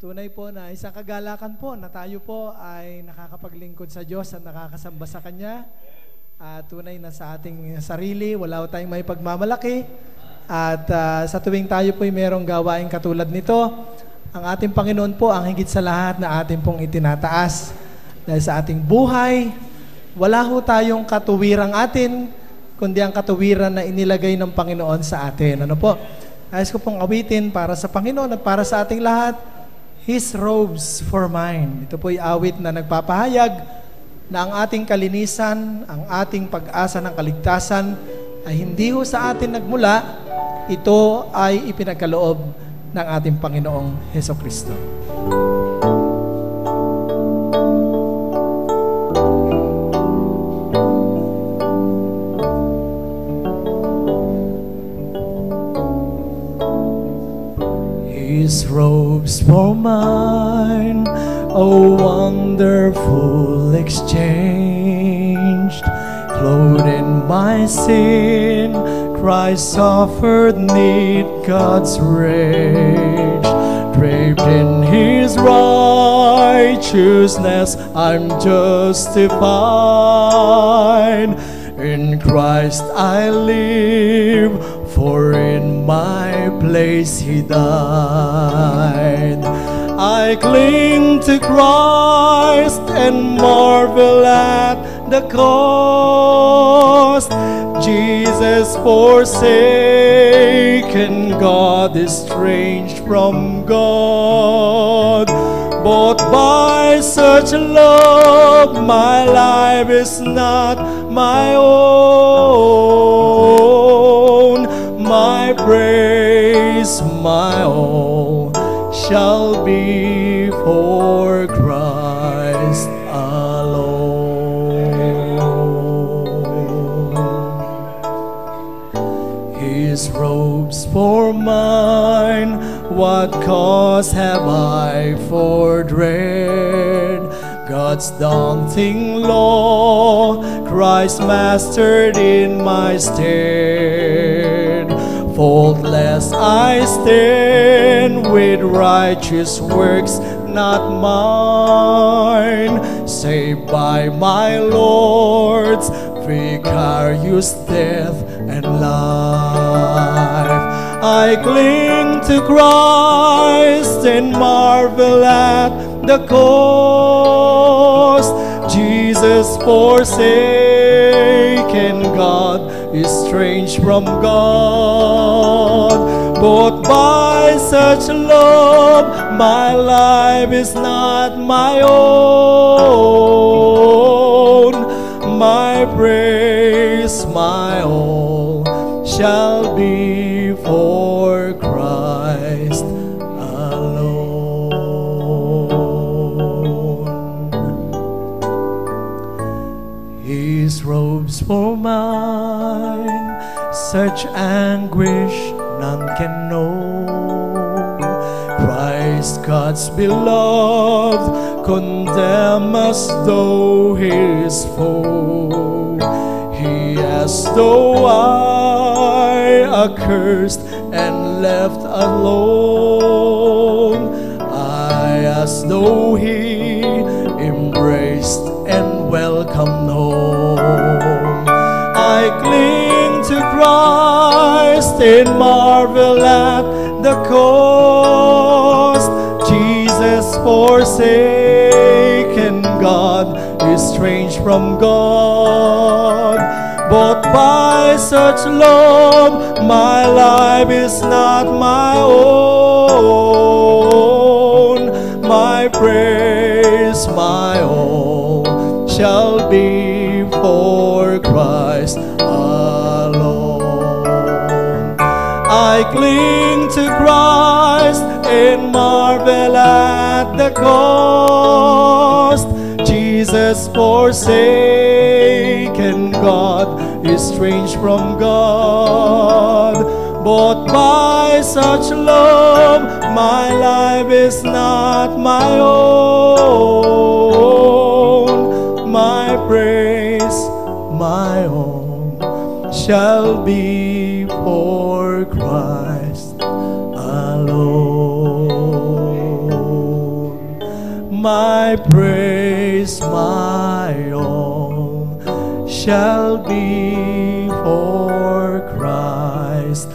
Tunay po na isang kagalakan po na tayo po ay nakakapaglingkod sa Diyos at nakakasamba sa Kanya. Tunay na sa ating sarili, wala tayong may pagmamalaki. At sa tuwing tayo po ay merong gawain katulad nito, ang ating Panginoon po ang higit sa lahat na ating pong itinataas. Dahil sa ating buhay, wala ho tayong katuwirang atin, kundi ang katuwiran na inilagay ng Panginoon sa atin. Ano po? Nais ko pong awitin para sa Panginoon at para sa ating lahat, His robes for mine. Ito po'y awit na nagpapahayag na ang ating kalinisan, ang ating pag-asa ng kaligtasan ay hindi ho sa atin nagmula, ito ay ipinagkaloob ng ating Panginoong Hesukristo. His robes for mine, a wonderful exchange. Clothed in my sin, Christ suffered need God's rage. Draped in His righteousness, I'm justified. In Christ I live, for in my place He died. I cling to Christ and marvel at the cost. Jesus forsaken, God estranged from God. Bought by such love, my life is not my own. My praise, my all, shall be for Christ alone. His robes for mine, what cause have I for dread? God's daunting law, Christ mastered in my stead. Faultless I stand with righteous works not mine, saved by my Lord's vicarious death and life. I cling to Christ and marvel at the cost. Jesus forsaken, God estranged from God. Bought by such love, my life is not my own. My praise, my all, shall be for Christ alone. His robes for mine, such anguish none can know. Christ, God's beloved, condemn us though His foe. He as though I accursed and left alone. I as though He embraced and welcomed home. I cling to Christ and marvel at the cost. Jesus forsaken, God estranged from God. Bought by such love, my life is not my own. My praise, my all, shall be for Christ alone. I cling to Christ and marvel at the cost. Jesus forsaken, God estranged from God. Bought by such love, my life is not my own. My praise, my all, shall be for Christ alone. my praise, my all shall be for Christ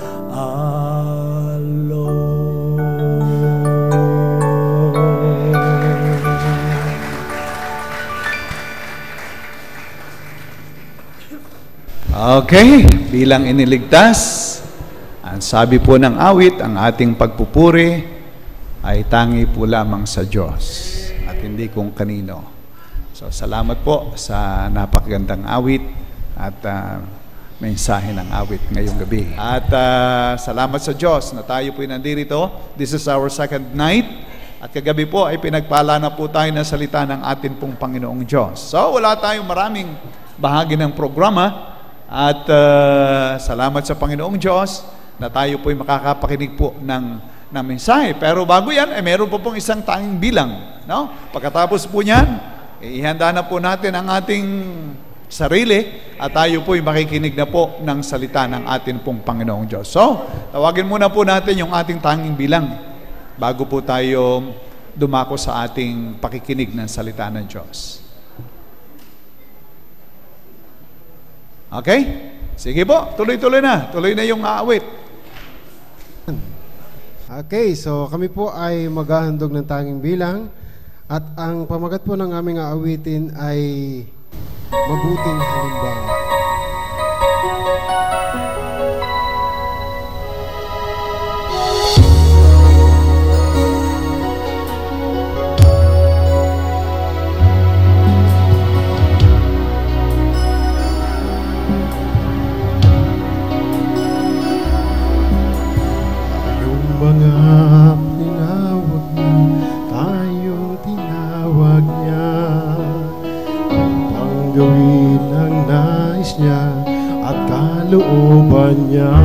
Okay, bilang iniligtas, ang sabi po ng awit, ang ating pagpupuri ay tangi po lamang sa Diyos at hindi kung kanino. So salamat po sa napakagandang awit at mensahe ng awit ngayong gabi. At salamat sa Diyos na tayo po nandito. This is our second night. At kagabi po ay pinagpala na po tayo ng salita ng atin pong Panginoong Diyos. So wala tayong maraming bahagi ng programa. At salamat sa Panginoong Diyos na tayo po'y makakapakinig po ng mensahe. Pero bago yan, meron po pong isang tanging bilang. No? Pagkatapos po niyan, ihanda na po natin ang ating sarili at tayo po'y makikinig na po ng salita ng atin pong Panginoong Diyos. So, tawagin muna po natin yung ating tanging bilang bago po tayo dumako sa ating pakikinig ng salita ng Diyos. Okay? Sige po, tuloy-tuloy na. Tuloy na yung aawit. Okay, so kami po ay maghahandog ng tanging bilang at ang pamagat po ng aming aawitin ay Mabuting Halimbawa. Looban niya,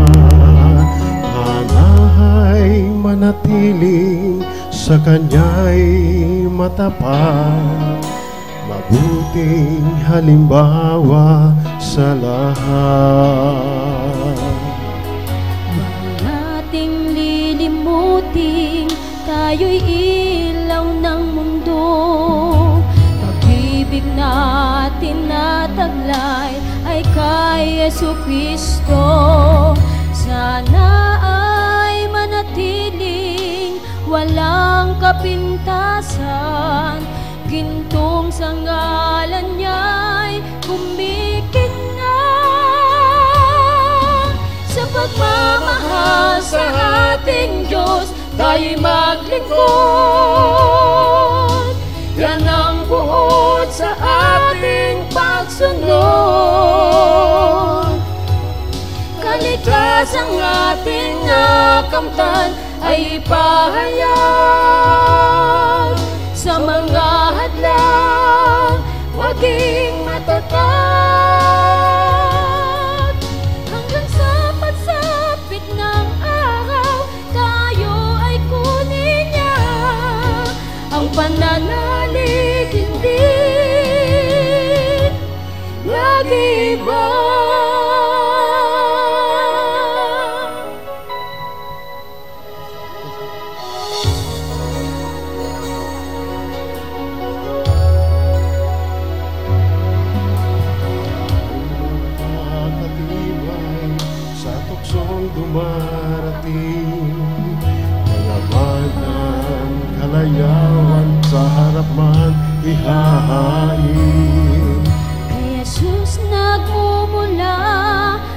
hana'y manatiling sa kanya'y matapat, mabuting halimbawa sa lahat. Huwag nating lilimutin, tayo'y ilaw ng mundo. Pag-ibig natin na taglay ay kay Jesucristo. Sana ay manatiling walang kapintasan, gintong sa ngalan niya'y kumikinang. Sa pagmamahal sa ating Diyos tayo'y maglingkod. Yan ang buod sa ating pagsunod. Kaligtasang ating nakamtan ay ipahayag. Sa mga hadlang maging matatag. Hanggang sa pagsapit ng araw tayo ay kunin niya. Ang pananalig hindi nag-iba. Makatibay sa tuksong dumarating, kayamanan, kalayawan sa harap man ihahain. Kay Jesus nagmumula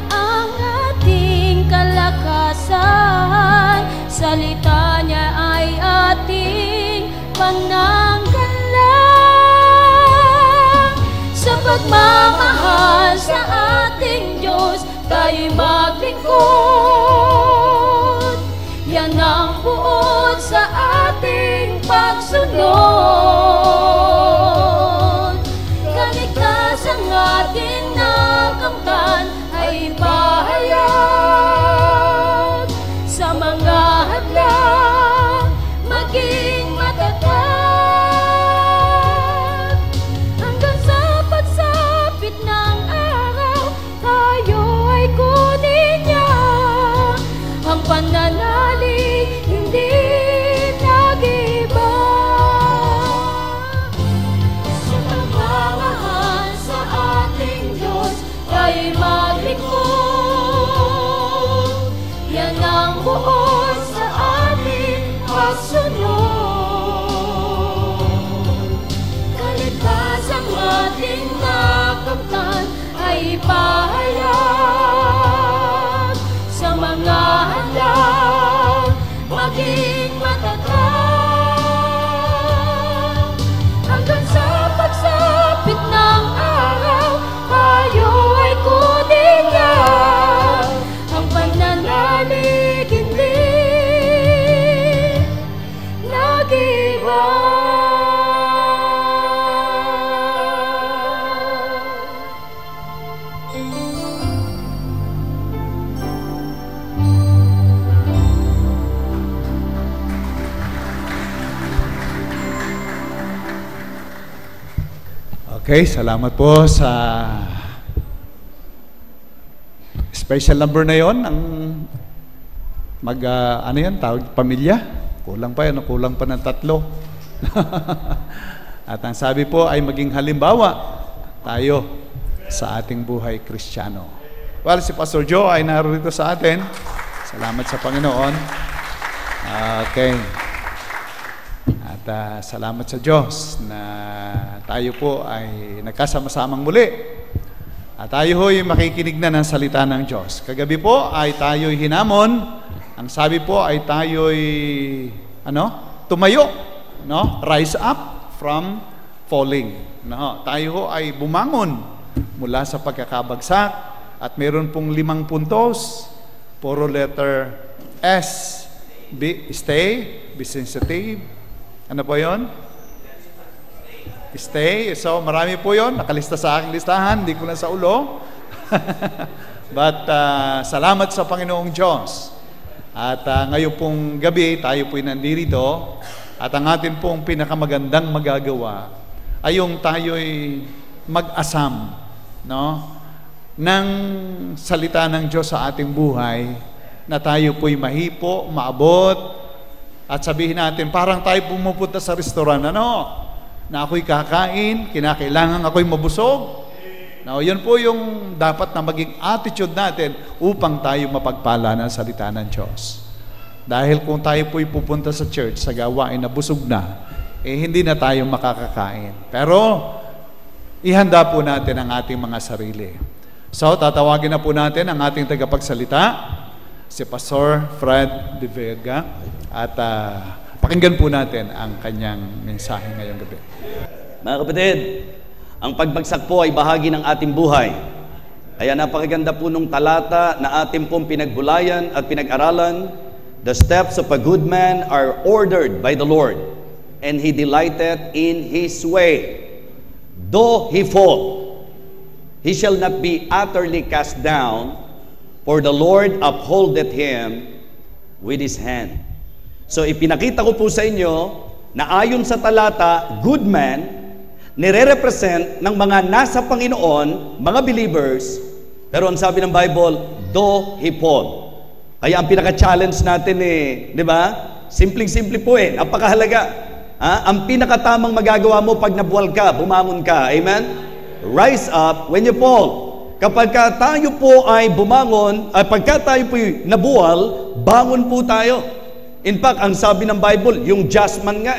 ang ating kalakasan, salita niya ay ating pananggalang. Sa pagmamahal sa ating Diyos tayo'y maglingkod. Yan ang buod sa ating pagsunod. Kaligtasang ating nakamtan ay ipahayag. Sa mga hadlang maging matatag. Hanggang sa pagsapit ng araw tayo ay kunin niya. Okay, salamat po sa special number na yon. Ang ano yan, tawag pamilya. Kulang pa yan, kulang pa ng 3. At ang sabi po ay maging halimbawa tayo sa ating buhay Kristiyano. Well, si Pastor Joe ay narito sa atin. Salamat sa Panginoon. Okay. At salamat sa Diyos na tayo po ay nagkasama-samang muli. At tayo ho'y makikinig na ng salita ng Diyos. Kagabi po ay tayo'y hinamon. Ang sabi po ay tayo'y tumayo, no? Rise up from falling. No? Tayo ho ay bumangon mula sa pagkakabagsak at meron pong 5 puntos. Puro letter S. Stay, be sensitive. Ano po 'yon? Stay. So marami po 'yon. Nakalista sa aking listahan, hindi ko na sa ulo. But salamat sa Panginoong Diyos. At ngayon pong gabi, tayo po'y nandito at ang atin pong pinakamagandang magagawa ay yung tayo'y mag-asam, no? ng salita ng Diyos sa ating buhay na tayo po'y mahipo, maabot at sabihin natin, parang tayo pumupunta sa restaurant, na ako'y kakain, kinakailangan ako'y mabusog. Now, yun po yung dapat na maging attitude natin upang tayo mapagpala ng salita ng Diyos. Dahil kung tayo po'y pupunta sa church, sa gawain na busog na, hindi na tayo makakakain. Pero, ihanda po natin ang ating mga sarili. So, tatawagin na po natin ang ating tagapagsalita, si Pastor Fred De Vega, at pakinggan po natin ang kanyang mensahe ngayong gabi. Mga kapatid, ang pagbagsak po ay bahagi ng ating buhay. Kaya napakaganda po nung talata na ating pong pinagbulayan at pinag-aralan. The steps of a good man are ordered by the Lord, and He delighteth in His way. Though he fall, he shall not be utterly cast down, for the Lord upholdeth him with His hand. So ipinakita ko po sa inyo na ayon sa talata, good man, nire-represent ng mga nasa Panginoon, mga believers, pero ang sabi ng Bible, though he fall. Kaya ang pinaka-challenge natin di ba? Simpleng-simple po napakahalaga. Ang pinakatamang magagawa mo pag nabuwal ka, bumangon ka. Amen? Rise up when you fall. Kapag tayo po ay bumangon, pagka tayo po nabuwal, bangon po tayo. In fact, ang sabi ng Bible, yung just man nga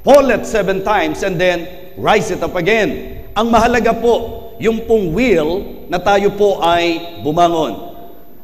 falleth 7 times and then rise it up again. Ang mahalaga po, yung pong will na tayo po ay bumangon.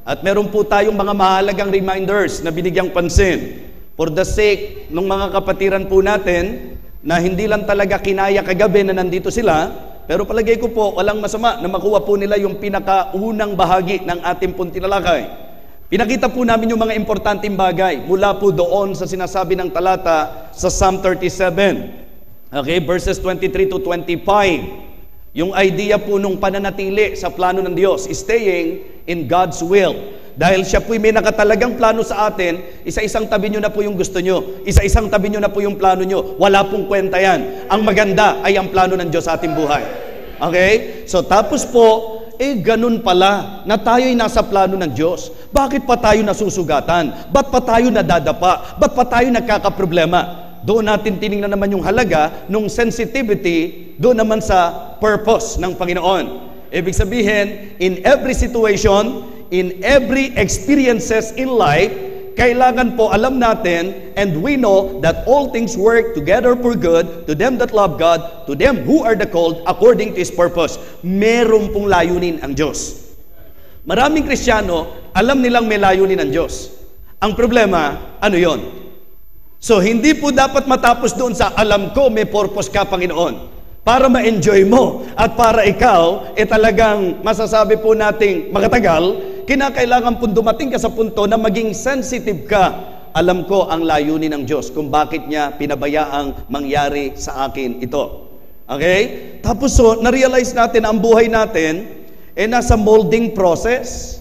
At meron po tayong mga mahalagang reminders na binigyang pansin. For the sake ng mga kapatiran po natin, na hindi lang talaga kinaya kagabi na nandito sila, pero palagay ko po, walang masama na makuha po nila yung pinakaunang bahagi ng ating pong tinalakay. Pinakita po namin yung mga importanteng bagay mula po doon sa sinasabi ng talata sa Psalm 37. Okay, verses 23 to 25. Yung idea po nung pananatili sa plano ng Diyos, staying in God's will. Dahil siya po'y may nakatalagang plano sa atin, isa-isang tabi nyo na po yung gusto nyo, isa-isang tabi nyo na po yung plano nyo. Wala pong kwenta yan. Ang maganda ay ang plano ng Diyos sa ating buhay. Okay? So tapos po, ganun pala na tayo'y nasa plano ng Diyos. Bakit pa tayo nasusugatan? Ba't pa tayo nadadapa? Ba't pa tayo nagkakaproblema? Doon natin tinignan naman yung halaga ng sensitivity doon naman sa purpose ng Panginoon. Ibig sabihin, in every situation, in every experiences in life, kailangan po alam natin and we know that all things work together for good to them that love God, to them who are the called according to His purpose. Meron pong layunin ang Diyos. Maraming Kristiyano, alam nilang may layunin ang Diyos. Ang problema, ano yon? So, hindi po dapat matapos doon sa alam ko may purpose ka, Panginoon. Para ma-enjoy mo at para ikaw, talagang masasabi po nating makatagal, kinakailangan po dumating ka sa punto na maging sensitive ka. Alam ko ang layunin ng Diyos kung bakit niya pinabayaang mangyari sa akin ito. Okay? Tapos na-realize natin ang buhay natin nasa molding process.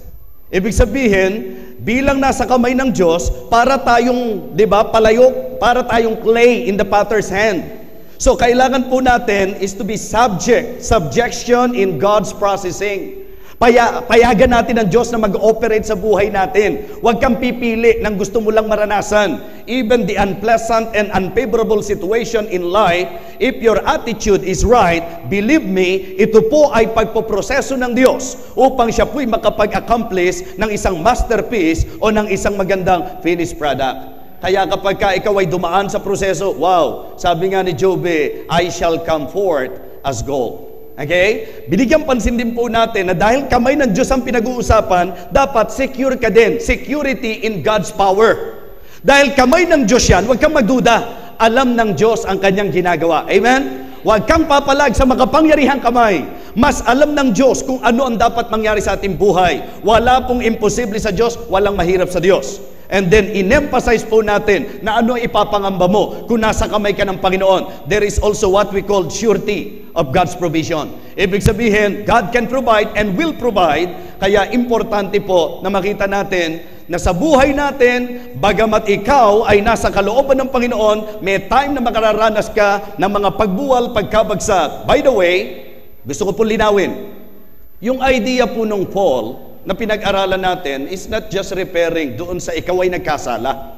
Ibig sabihin, bilang nasa kamay ng Diyos, para tayong, palayok, para tayong clay in the potter's hand. So kailangan po natin is to be subjection in God's processing. Payagan natin ang Diyos na mag-operate sa buhay natin. Huwag kang pipili ng gusto mo lang maranasan. Even the unpleasant and unfavorable situation in life, if your attitude is right, believe me, ito po ay pagpoproseso ng Diyos upang siya po'y makapag-accomplish ng isang masterpiece o ng isang magandang finished product. Kaya kapag ikaw ay dumaan sa proseso, wow, sabi nga ni Job, I shall come forth as gold. Okay? Binigyan pansin din po natin na dahil kamay ng Diyos ang pinag-uusapan, dapat secure ka din. Security in God's power. Dahil kamay ng Diyos yan, huwag kang magduda. Alam ng Diyos ang kanyang ginagawa. Amen? Huwag kang papalag sa makapangyarihang kamay. Mas alam ng Diyos kung ano ang dapat mangyari sa ating buhay. Wala pong imposible sa Diyos, walang mahirap sa Diyos. And then, in-emphasize po natin na ano ipapangamba mo kung nasa kamay ka ng Panginoon. There is also what we call surety of God's provision. Ibig sabihin, God can provide and will provide. Kaya importante po na makita natin na sa buhay natin, bagamat ikaw ay nasa kalooban ng Panginoon, may time na makararanas ka ng mga pagbuwal, pagkabagsak. By the way, gusto ko po linawin. Yung idea po nung fall na pinag-aralan natin is not just referring doon sa ikaw ay nagkasala.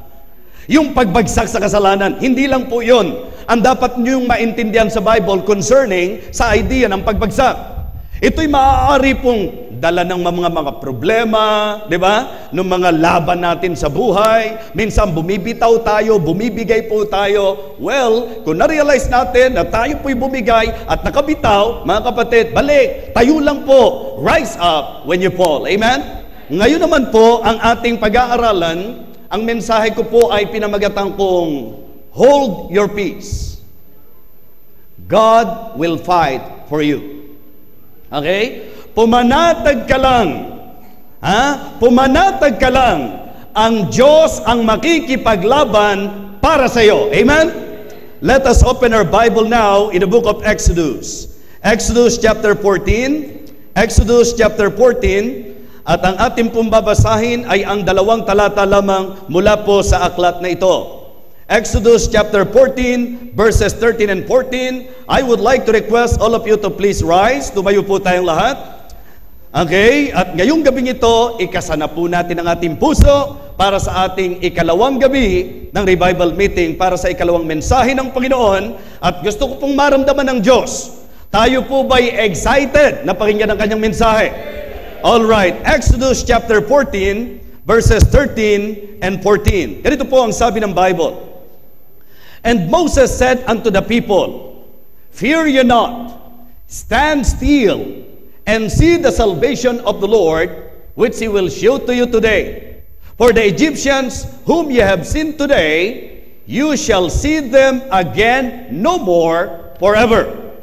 Yung pagbagsak sa kasalanan, hindi lang po yun. Ang dapat niyong maintindihan sa Bible concerning sa idea ng pagbagsak. Ito'y maaari pong dala ng mga problema, di ba? Ng mga laban natin sa buhay. Minsan bumibitaw tayo, bumibigay po tayo. Well, kung na-realize natin na tayo po'y bumigay at nakabitaw, mga kapatid, balik, tayo lang po. Rise up when you fall. Amen? Ngayon naman po, ang ating pag-aaralan, ang mensahe ko po ay pinamagatan kong, hold your peace. God will fight for you. Okay? Pumanatag ka lang. Pumanatag ka lang. Ang Diyos ang makikipaglaban para sa iyo. Amen? Let us open our Bible now in the book of Exodus. Exodus chapter 14. Exodus chapter 14. At ang ating pong babasahin ay ang 2 talata lamang mula po sa aklat na ito. Exodus chapter 14, verses 13 and 14. I would like to request all of you to please rise. Tumayo po tayong lahat. Okay? At ngayong gabing ito, ikasana po natin ang ating puso para sa ating ikalawang gabi ng revival meeting, para sa ikalawang mensahe ng Panginoon. At gusto ko pong maramdaman ng Diyos. Tayo po ba'y excited na pakinggan ang kanyang mensahe? All right. Exodus chapter 14, verses 13 and 14. Ganito po ang sabi ng Bible. And Moses said unto the people, fear ye not, stand still, and see the salvation of the Lord, which he will show to you today. For the Egyptians whom ye have seen today, you shall see them again no more forever.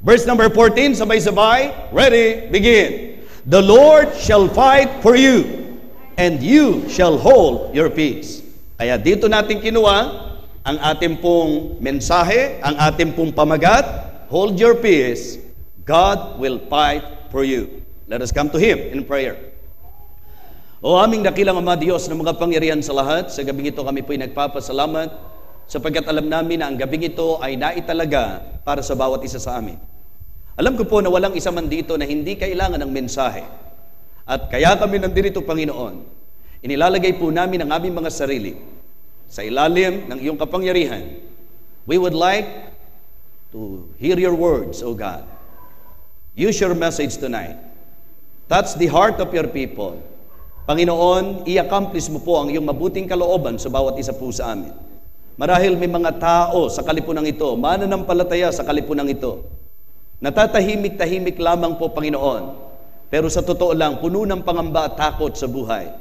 Verse number 14, sabay-sabay. Ready, begin. The Lord shall fight for you, and you shall hold your peace. Kaya dito natin kinuha ang ating pong mensahe, ang ating pong pamagat, hold your peace, God will fight for you. Let us come to Him in prayer. O aming dakilang Ama Diyos na mga pangyarihan sa lahat, sa gabing ito kami po'y nagpapasalamat sapagkat alam namin na ang gabing ito ay naitalaga para sa bawat isa sa amin. Alam ko po na walang isa man dito na hindi kailangan ng mensahe. At kaya kami nandito, Panginoon, inilalagay po namin ang aming mga sarili sa ilalim ng iyong kapangyarihan. We would like to hear your words, O God. Use your message tonight. Touch the heart of your people. Panginoon, i-accomplish mo po ang iyong mabuting kalooban sa bawat isa po sa amin. Marahil may mga tao sa kalipunang ito, mananampalataya sa kalipunang ito, natatahimik-tahimik lamang po, Panginoon. Pero sa totoo lang, puno ng pangamba at takot sa buhay.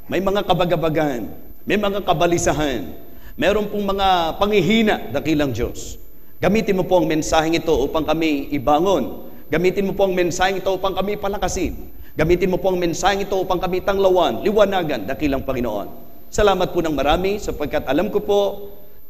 May mga kabagabagan, may mga kabalisahan, meron pong mga panghihina, dakilang Diyos. Gamitin mo po ang mensaheng ito upang kami ibangon. Gamitin mo po ang mensaheng ito upang kami palakasin. Gamitin mo po ang mensaheng ito upang kami tanglawan, liwanagan, dakilang Panginoon. Salamat po ng marami sapagkat alam ko po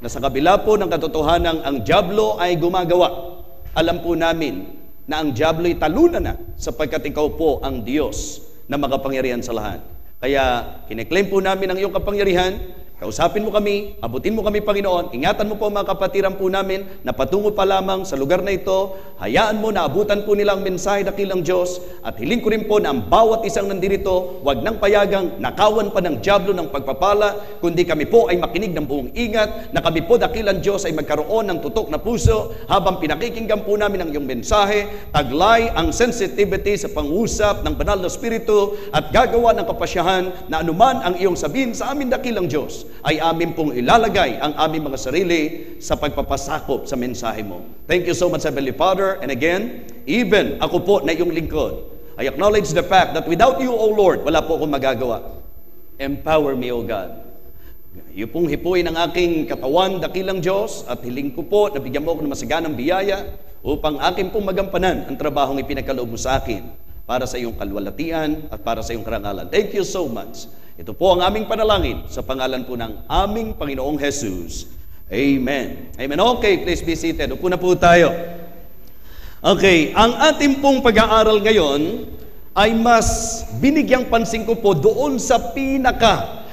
na sa kabila po ng katotohanan ang dyablo ay gumagawa. Alam po namin na ang dyablo ay talunan na sapagkat ikaw po ang Diyos na makapangyarihan sa lahat. Kaya kiniklaim po namin ang iyong kapangyarihan, Kausapin mo kami, abutin mo kami, Panginoon. Ingatan mo po ang mga kapatiran po namin na patungo pa lamang sa lugar na ito. Hayaan mo na abutan po nila ang mensahe dakilang Diyos. At hiling ko rin po na ang bawat isang nandirito, wag nang payagang nakawan pa ng dyablo ng pagpapala, kundi kami po ay makinig ng buong ingat, na kami po dakilang Diyos ay magkaroon ng tutok na puso habang pinakikinggan po namin ang iyong mensahe. Taglay ang sensitivity sa pangusap ng banal na Espiritu at gagawa ng kapasyahan na anuman ang iyong sabihin sa amin dakilang Diyos, ay amin pong ilalagay ang aming mga sarili sa pagpapasakop sa mensahe mo. Thank you so much, Heavenly Father. And again, even ako po na iyong lingkod, I acknowledge the fact that without you, O Lord, wala po akong magagawa. Empower me, O God. Iyo pong hipuin ang aking katawan, dakilang Diyos, at hiling ko po na bigyan mo ako ng masaganang biyaya upang akin pong magampanan ang trabahong ipinagkaloob mo sa akin para sa iyong kalwalatian at para sa iyong karangalan. Thank you so much. Ito po ang aming panalangin sa pangalan po ng aming Panginoong Jesus. Amen. Amen. Okay, please be seated. Upo na po tayo. Okay, ang ating pong pag-aaral ngayon ay mas binigyang pansin ko po doon sa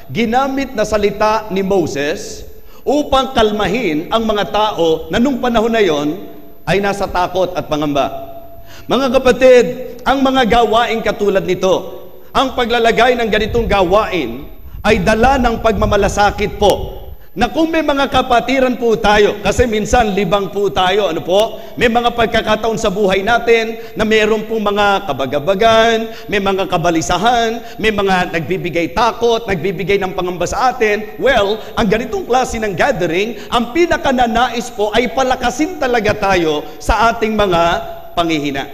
ginamit na salita ni Moses upang kalmahin ang mga tao na nung panahon na yon ay nasa takot at pangamba. Mga kapatid, ang mga gawain katulad nito, ang paglalagay ng ganitong gawain ay dala ng pagmamalasakit po. Na kung may mga kapatiran po tayo, kasi minsan libang po tayo, may mga pagkakataon sa buhay natin na mayroon pong mga kabagabagan, may mga kabalisahan, may mga nagbibigay takot, nagbibigay ng pangamba sa atin. Well, ang ganitong klase ng gathering, ang pinakananais po ay palakasin talaga tayo sa ating mga panghihina.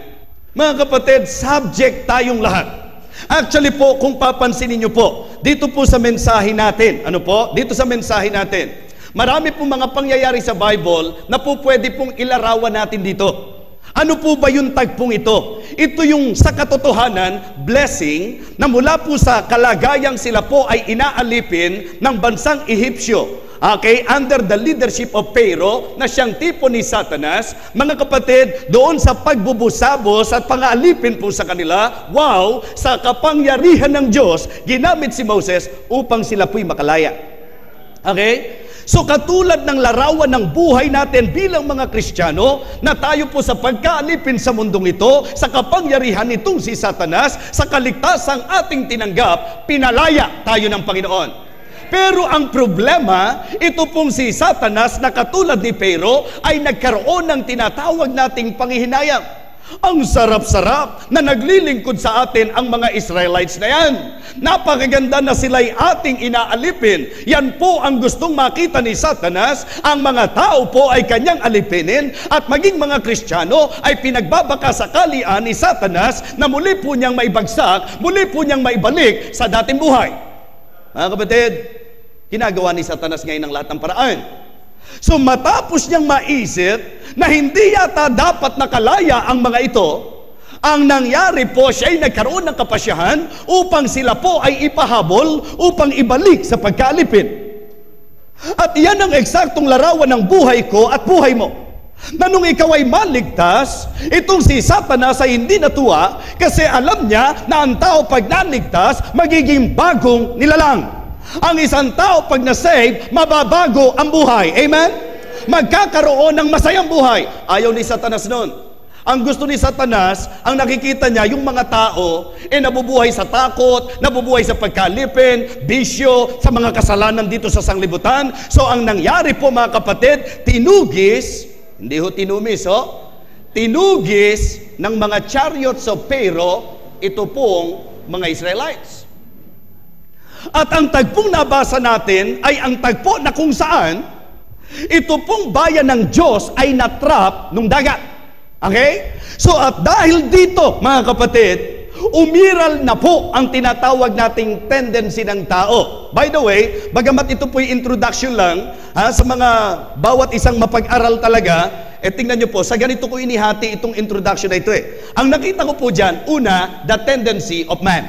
Mga kapatid, subject tayong lahat. Actually po, kung papansinin niyo po, dito po sa mensahe natin, dito sa mensahe natin, marami po mga pangyayari sa Bible na po pwede pong ilarawan natin dito. Ano po ba yung tagpong ito? Ito yung sa katotohanan, blessing, na mula po sa kalagayang sila po ay inaalipin ng bansang Ehipsyo. Okay, under the leadership of Pharaoh, na siyang tipo ni Satanas. Mga kapatid, doon sa pagbubusabos at pang-aalipin po sa kanila, wow, sa kapangyarihan ng Diyos, ginamit si Moses upang sila po'y makalaya. Okay? So katulad ng larawan ng buhay natin bilang mga Kristiyano, na tayo po sa pagkaalipin sa mundong ito, sa kapangyarihan nitong si Satanas, sa kaligtasang ating tinanggap, pinalaya tayo ng Panginoon. Pero ang problema, ito pong si Satanas na katulad ni Pharaoh ay nagkaroon ng tinatawag nating panghihinayang. Ang sarap-sarap na naglilingkod sa atin ang mga Israelites na yan. Napakaganda na sila'y ating inaalipin. Yan po ang gustong makita ni Satanas. Ang mga tao po ay kanyang alipinin at maging mga Kristiyano ay pinagbabakasakalian ni Satanas na muli po niyang maibagsak, muli po niyang maibalik sa dating buhay. Mga kapatid, ginagawa ni Satanas ngayon ng lahat ng paraan. So matapos niyang maisip na hindi yata dapat nakalaya ang mga ito, ang nangyari po, siya ay nagkaroon ng kapasyahan upang sila po ay ipahabol, upang ibalik sa pagkaalipin. At iyan ang eksaktong larawan ng buhay ko at buhay mo. Na nung ikaw ay maligtas, itong si Satanas ay hindi natuwa kasi alam niya na ang tao pag naligtas, magiging bagong nilalang. Ang isang tao pag na-save, mababago ang buhay. Amen? Magkakaroon ng masayang buhay. Ayaw ni Satanas nun. Ang gusto ni Satanas, ang nakikita niya, yung mga tao, nabubuhay sa takot, nabubuhay sa pagkalipin, bisyo, sa mga kasalanan dito sa sanglibutan. So ang nangyari po mga kapatid, tinugis, hindi ho tinumis, tinugis ng mga chariots of Pharaoh, ito pong mga Israelites. At ang tagpong nabasa natin ay ang tagpo na kung saan ito pong bayan ng Diyos ay natrap nung dagat. Okay? So at dahil dito, mga kapatid, umiral na po ang tinatawag nating tendency ng tao. By the way, bagamat ito po'y introduction lang, sa mga bawat isang mapag-aral talaga, tingnan nyo po, sa ganito ko inihati itong introduction na ito. Ang nakita ko po dyan, una, the tendency of man.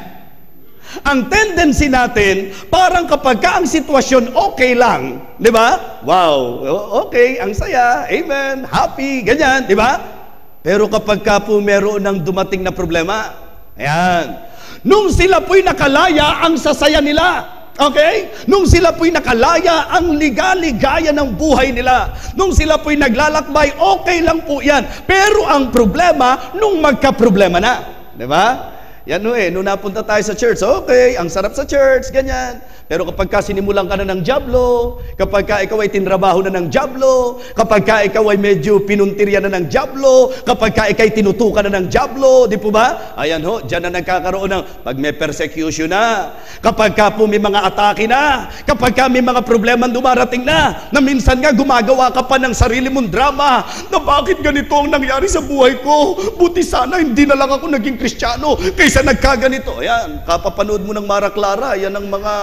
Ang tendency natin, parang kapag ang sitwasyon okay lang, di ba? Wow, okay, ang saya, amen, happy, ganyan, di ba? Pero kapag po meron ng dumating na problema, ayan, nung sila po'y nakalaya, ang sasaya nila. Okay? Nung sila po'y nakalaya, ang ligaligaya ng buhay nila. Nung sila po'y naglalakbay, okay lang po yan. Pero ang problema, nung magka-problema na. Di ba? Yan nung napunta tayo sa church, okay, ang sarap sa church, ganyan. Pero kapag ka sinimulan ka na ng jablo, kapag ka ikaw ay tinrabaho na ng jablo, kapag ka ikaw ay medyo pinuntirya na ng jablo, kapag ka ikaw ay tinutukan na ng jablo, di po ba? Ayan ho, dyan na nagkakaroon ng pag may persecution na, kapag ka po may mga atake na, kapag ka may mga problema dumarating na minsan nga gumagawa ka pa ng sarili mong drama, na bakit ganito ang nangyari sa buhay ko? Buti sana hindi na lang ako naging Kristiyano kaysa nagkaganito. Ayan, kapapanood mo ng Mara Clara, yan ang mga...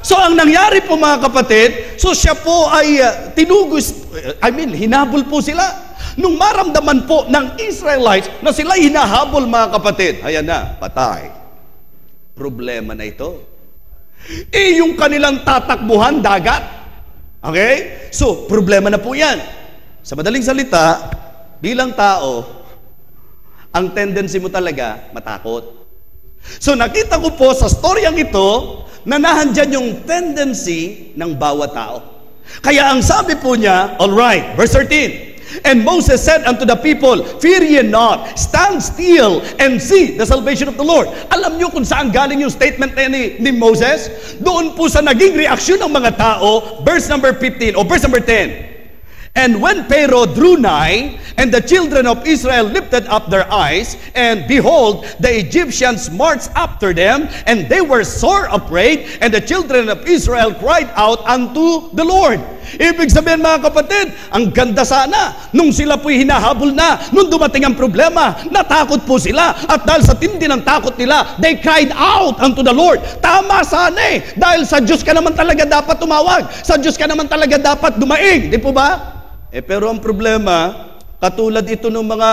So ang nangyari po mga kapatid, so siya po ay hinabol po sila. Nung maramdaman po ng Israelites na sila hinahabol mga kapatid, ayan na, patay. Problema na ito. Yung kanilang tatakbuhan, dagat. Okay? So, problema na po yan. Sa madaling salita, bilang tao, ang tendency mo talaga, matakot. So nakita ko po sa storyang ito na nahandyan yung tendency ng bawat tao. Kaya ang sabi po niya, alright, verse 13, and Moses said unto the people, fear ye not, stand still and see the salvation of the Lord. Alam niyo kung saan galing yung statement na ni Moses? Doon po sa naging reaksyon ng mga tao, verse number 15 o verse number 10. And when Pharaoh drew nigh, and the children of Israel lifted up their eyes, and behold, the Egyptians marched after them, and they were sore afraid, and the children of Israel cried out unto the Lord. Ibig sabihin mga kapatid, ang ganda sana, nung sila po'y hinahabol na, nung dumating ang problema, natakot po sila, at dahil sa tindi ng takot nila, they cried out unto the Lord. Tama sana dahil sa Diyos ka naman talaga dapat tumawag, sa Diyos ka naman talaga dapat dumaing, di po ba? Pero ang problema, katulad ito ng mga,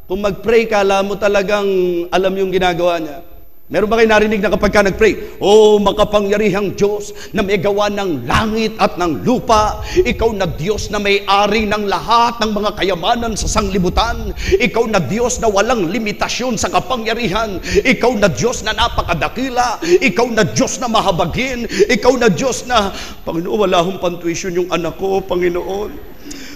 kung mag-pray ka, alam mo talagang alam yung ginagawa niya. Meron ba kayo narinig na kapag ka nag-pray, oh, makapangyarihang Diyos na may gawa ng langit at ng lupa, ikaw na Diyos na may-ari ng lahat ng mga kayamanan sa sanglibutan, ikaw na Diyos na walang limitasyon sa kapangyarihan, ikaw na Diyos na napakadakila, ikaw na Diyos na mahabagin, ikaw na Diyos na, Panginoon, wala akong pantuition yung anak ko, Panginoon.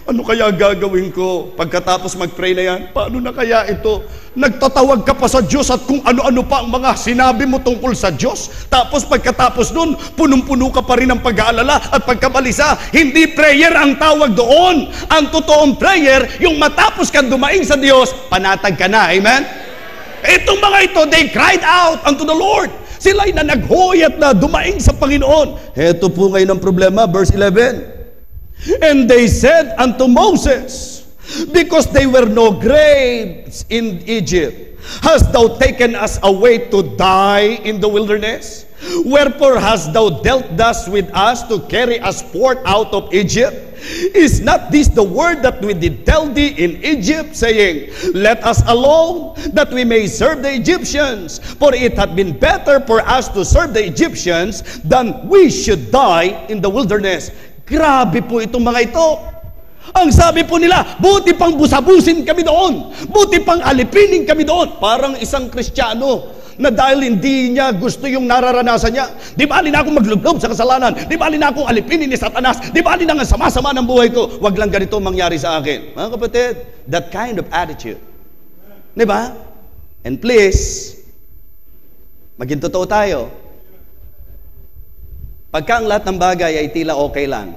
Ano kaya gagawin ko? Pagkatapos mag-pray na yan, paano na kaya ito? Nagtatawag ka pa sa Diyos at kung ano-ano pa ang mga sinabi mo tungkol sa Diyos. Tapos pagkatapos nun, punong-puno ka pa rin ng pag-aalala at pagkabalisa. Hindi prayer ang tawag doon. Ang totoong prayer, yung matapos kang dumaing sa Diyos, panatag ka na. Amen? Itong mga ito, they cried out unto the Lord. Sila'y na naghoyat na dumaing sa Panginoon. Heto po ngayon ang problema, verse 11. And they said unto Moses, because they were no graves in Egypt, hast thou taken us away to die in the wilderness? Wherefore hast thou dealt thus with us to carry us forth out of Egypt? Is not this the word that we did tell thee in Egypt, saying, let us alone, that we may serve the Egyptians? For it had been better for us to serve the Egyptians than we should die in the wilderness. Grabe po itong mga ito. Ang sabi po nila, buti pang busabusin kami doon. Buti pang alipinin kami doon. Parang isang Kristiyano na dahil hindi niya gusto yung nararanasan niya. Di ba alin akong maglublob sa kasalanan? Di ba alin akong alipinin ni Satanas? Di ba alin ang sama-sama ng buhay ko? Wag lang ganito mangyari sa akin. Mga kapatid, that kind of attitude. Di ba? And please, maging totoo tayo. Pagka ang lahat ng bagay ay tila okay lang,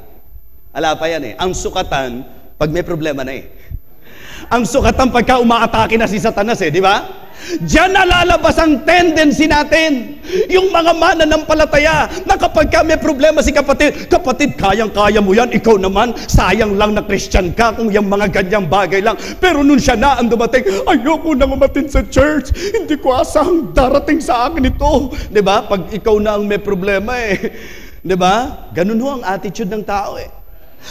ala pa yan Ang sukatan, pag may problema na Ang sukatan pagka umaatake na si Satanas di ba? Diyan nalalabas ang tendency natin. Yung mga mananampalataya na kapag ka may problema si kapatid, kayang-kaya mo yan, ikaw naman, sayang lang na Christian ka kung yung mga ganyang bagay lang. Pero nun siya na ang dumating, ayoko nang umatin sa church, hindi ko asang darating sa akin ito. Diba? Pag ikaw na ang may problema Diba? Ganun ho ang attitude ng tao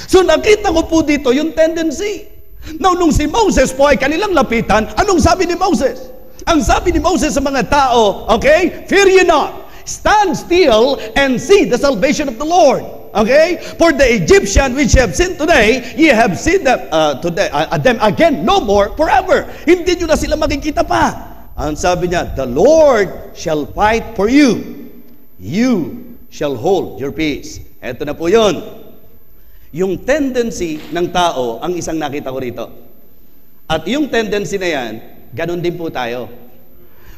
So nakita ko po dito yung tendency. Now, nung si Moses po ay kanilang lapitan, anong sabi ni Moses? Ang sabi ni Moses sa mga tao, okay, fear ye not, stand still and see the salvation of the Lord. Okay? For the Egyptian which you have seen today, ye have seen them, them again no more forever. Hindi nyo na sila makikita pa. Ang sabi niya, the Lord shall fight for you. You shall hold your peace. Eto na po yun. Yung tendency ng tao, ang isang nakita ko rito. At yung tendency na yan, ganun din po tayo.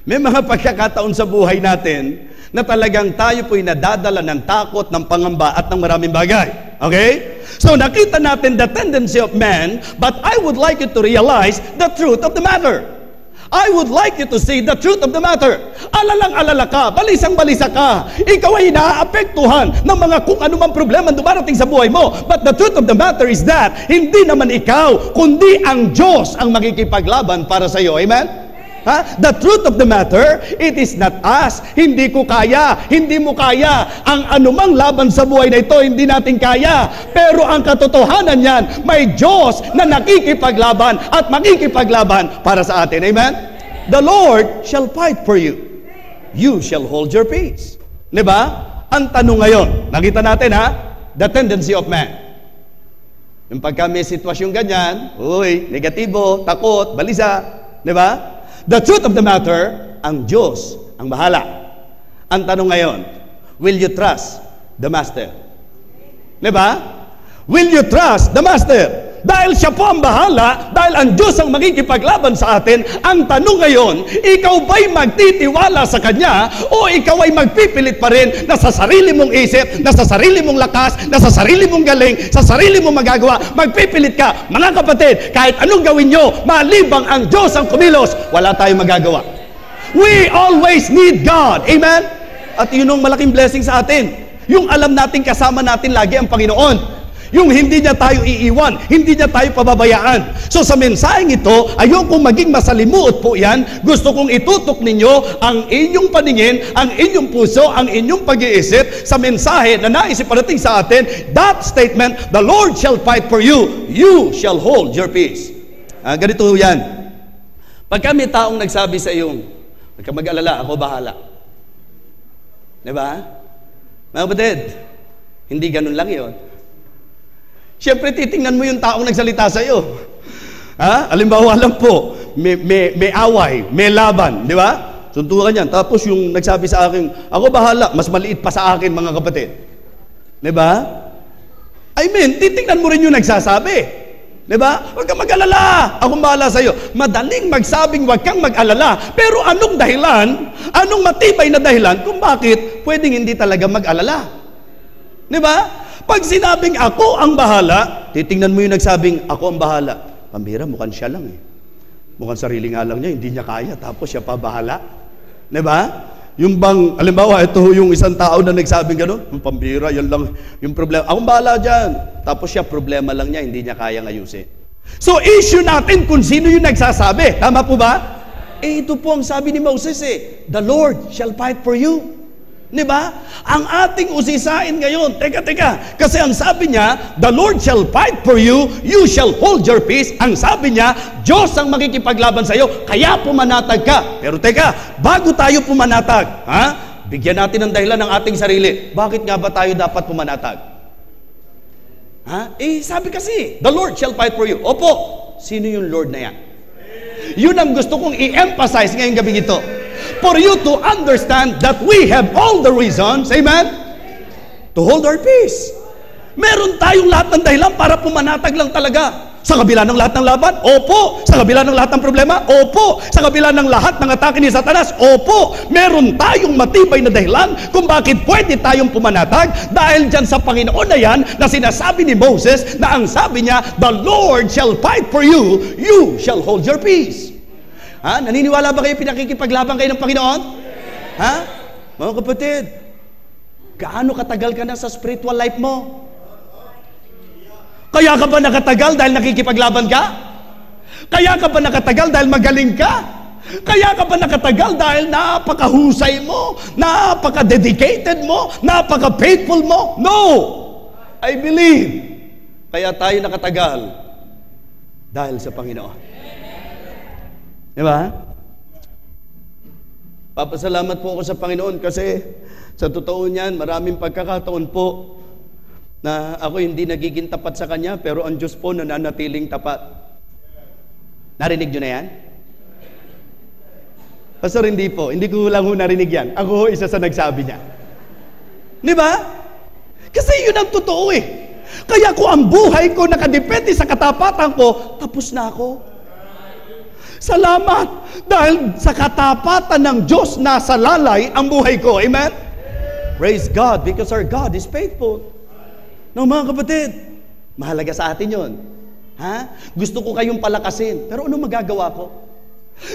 May mga pagkakataon sa buhay natin na talagang tayo po'y nadadala ng takot, ng pangamba at ng maraming bagay. Okay? So nakita natin the tendency of man, but I would like you to realize the truth of the matter. I would like you to see the truth of the matter. Alalang-alala ka, balisang-balisa ka. Ikaw ay naaapektuhan ng mga kung anumang problema dumarating sa buhay mo. But the truth of the matter is that hindi naman ikaw, kundi ang Diyos ang makikipaglaban para sa iyo. Amen? The truth of the matter, it is not us. Hindi ko kaya, hindi mo kaya. Ang anumang laban sa buhay na ito, hindi natin kaya. Pero ang katotohanan niyan, may Diyos na nakikipaglaban at makikipaglaban para sa atin. Amen? The Lord shall fight for you. You shall hold your peace. Diba? Ang tanong ngayon, nakita natin the tendency of man. Yung pagka may sitwasyon ganyan, negatibo, takot, balisa. Diba? The truth of the matter, ang Diyos ang bahala. Ang tanong ngayon, will you trust the Master? Diba? Will you trust the Master? Dahil siya po ang bahala, dahil ang Diyos ang makikipaglaban sa atin, ang tanong ngayon, ikaw ba'y magtitiwala sa Kanya o ikaw ay magpipilit pa rin na sa sarili mong isip, na sa sarili mong lakas, na sa sarili mong galing, sa sarili mong magagawa, magpipilit ka. Mga kapatid, kahit anong gawin nyo, malibang ang Diyos ang kumilos, wala tayong magagawa. We always need God. Amen? At yun ang malaking blessing sa atin. Yung alam natin kasama natin lagi ang Panginoon. Yung hindi niya tayo iiwan, hindi niya tayo pababayaan. So sa mensaheng ito, ayokong maging masalimuot po yan. Gusto kong itutok ninyo ang inyong paningin, ang inyong puso, ang inyong pag-iisip sa mensahe na naisip parating sa atin. That statement, the Lord shall fight for you, you shall hold your peace. Ganito yan. Pagka may taong nagsabi sa iyong, huwag ka mag-alala, ako bahala. Diba? Mga kapatid, hindi ganun lang yun. Siyempre, titingnan mo yung taong nagsalita sa iyo. Halimbawa lang po, may away, may laban, di ba? Suntukan yan. Tapos yung nagsabi sa akin, ako bahala, mas maliit pa sa akin, mga kapatid. Di ba? I mean, titingnan mo rin yung nagsasabi. Di ba? Huwag kang mag-alala, akong bahala sa iyo. Madaling magsabing huwag kang mag-alala. Pero anong dahilan, anong matibay na dahilan kung bakit pwedeng hindi talaga mag-alala? Di ba? Pag sinabing ako ang bahala, titingnan mo yung nagsabing ako ang bahala. Pambira, mukhang siya lang eh. Mukhang sarili nga lang niya, hindi niya kaya, tapos siya pa bahala. Diba? Yung bang, alimbawa, ito yung isang tao na nagsabing gano'n, pambira, yan lang yung problema. Akong bahala dyan. Tapos siya, problema lang niya, hindi niya kayang ayusin. So, issue natin kung sino yung nagsasabi. Tama po ba? Ito po ang sabi ni Moses the Lord shall fight for you. Diba? Ang ating usisain ngayon, teka, kasi ang sabi niya, the Lord shall fight for you, you shall hold your peace. Ang sabi niya, Diyos ang makikipaglaban sa iyo, kaya pumanatag ka. Pero teka, bago tayo pumanatag, bigyan natin ng dahilan ng ating sarili. Bakit nga ba tayo dapat pumanatag? Sabi kasi, the Lord shall fight for you. Opo, sino yung Lord na yan? Yun ang gusto kong i-emphasize ngayong gabi ito. For you to understand that we have all the reasons, amen, to hold our peace. Meron tayong lahat ng dahilan para pumanatag lang talaga. Sa kabila ng lahat ng laban, opo. Sa kabila ng lahat ng problema, opo. Sa kabila ng lahat ng atake ni Satanas, opo. Meron tayong matibay na dahilan kung bakit pwede tayong pumanatag dahil dyan sa Panginoon na yan na sinasabi ni Moses na ang sabi niya, the Lord shall fight for you, you shall hold your peace. Naniniwala ba kayo pinakikipaglaban kayo ng Panginoon? Mga kapatid, gaano katagal ka na sa spiritual life mo? Kaya ka ba nakatagal dahil nakikipaglaban ka? Kaya ka ba nakatagal dahil magaling ka? Kaya ka ba nakatagal dahil napakahusay mo? Napaka-dedicated mo? Napaka-faithful mo? No! I believe. Kaya tayo nakatagal dahil sa Panginoon. Diba? Papasalamat po ako sa Panginoon kasi sa totoo niyan, maraming pagkakataon po na ako hindi nagiging tapat sa Kanya, pero ang Diyos po nananatiling tapat. Narinig nyo na yan? Pastor, hindi po. Hindi ko lang ho narinig yan. Ako ho isa sa nagsabi niya. Di ba? Kasi yun ang totoo eh. Kaya kung ang buhay ko nakadepende sa katapatan ko, tapos na ako. Salamat! Dahil sa katapatan ng Diyos, nasa lalay ang buhay ko. Amen? Praise God, because our God is faithful. No, mga kapatid, mahalaga sa atin yun. Ha? Gusto ko kayong palakasin, pero ano magagawa ko?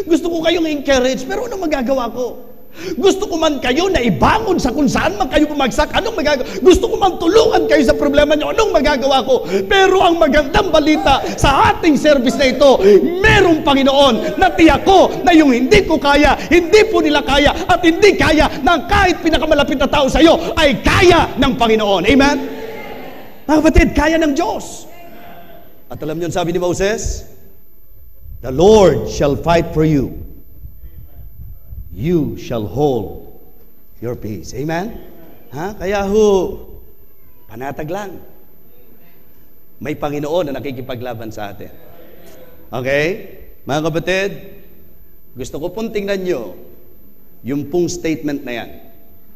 Gusto ko kayong encourage, pero ano magagawa ko? Gusto ko man kayo na ibangon sa kung saan man kayo bumagsak, anong magagawa? Gusto ko man tulungan kayo sa problema nyo, anong magagawa ko? Pero ang magandang balita sa ating service na ito, merong Panginoon na tiyak ko na yung hindi ko kaya, hindi po nila kaya, at hindi kaya ng kahit pinakamalapit na tao sa iyo, ay kaya ng Panginoon. Amen? Mga kapatid, kaya ng Diyos. At alam niyo sabi ni Moses, the Lord shall fight for you. You shall hold your peace. Amen? Ha? Kaya panatag lang. May Panginoon na nakikipaglaban sa atin. Okay? Mga kapatid, gusto ko pong tingnan nyo yung pong statement na yan.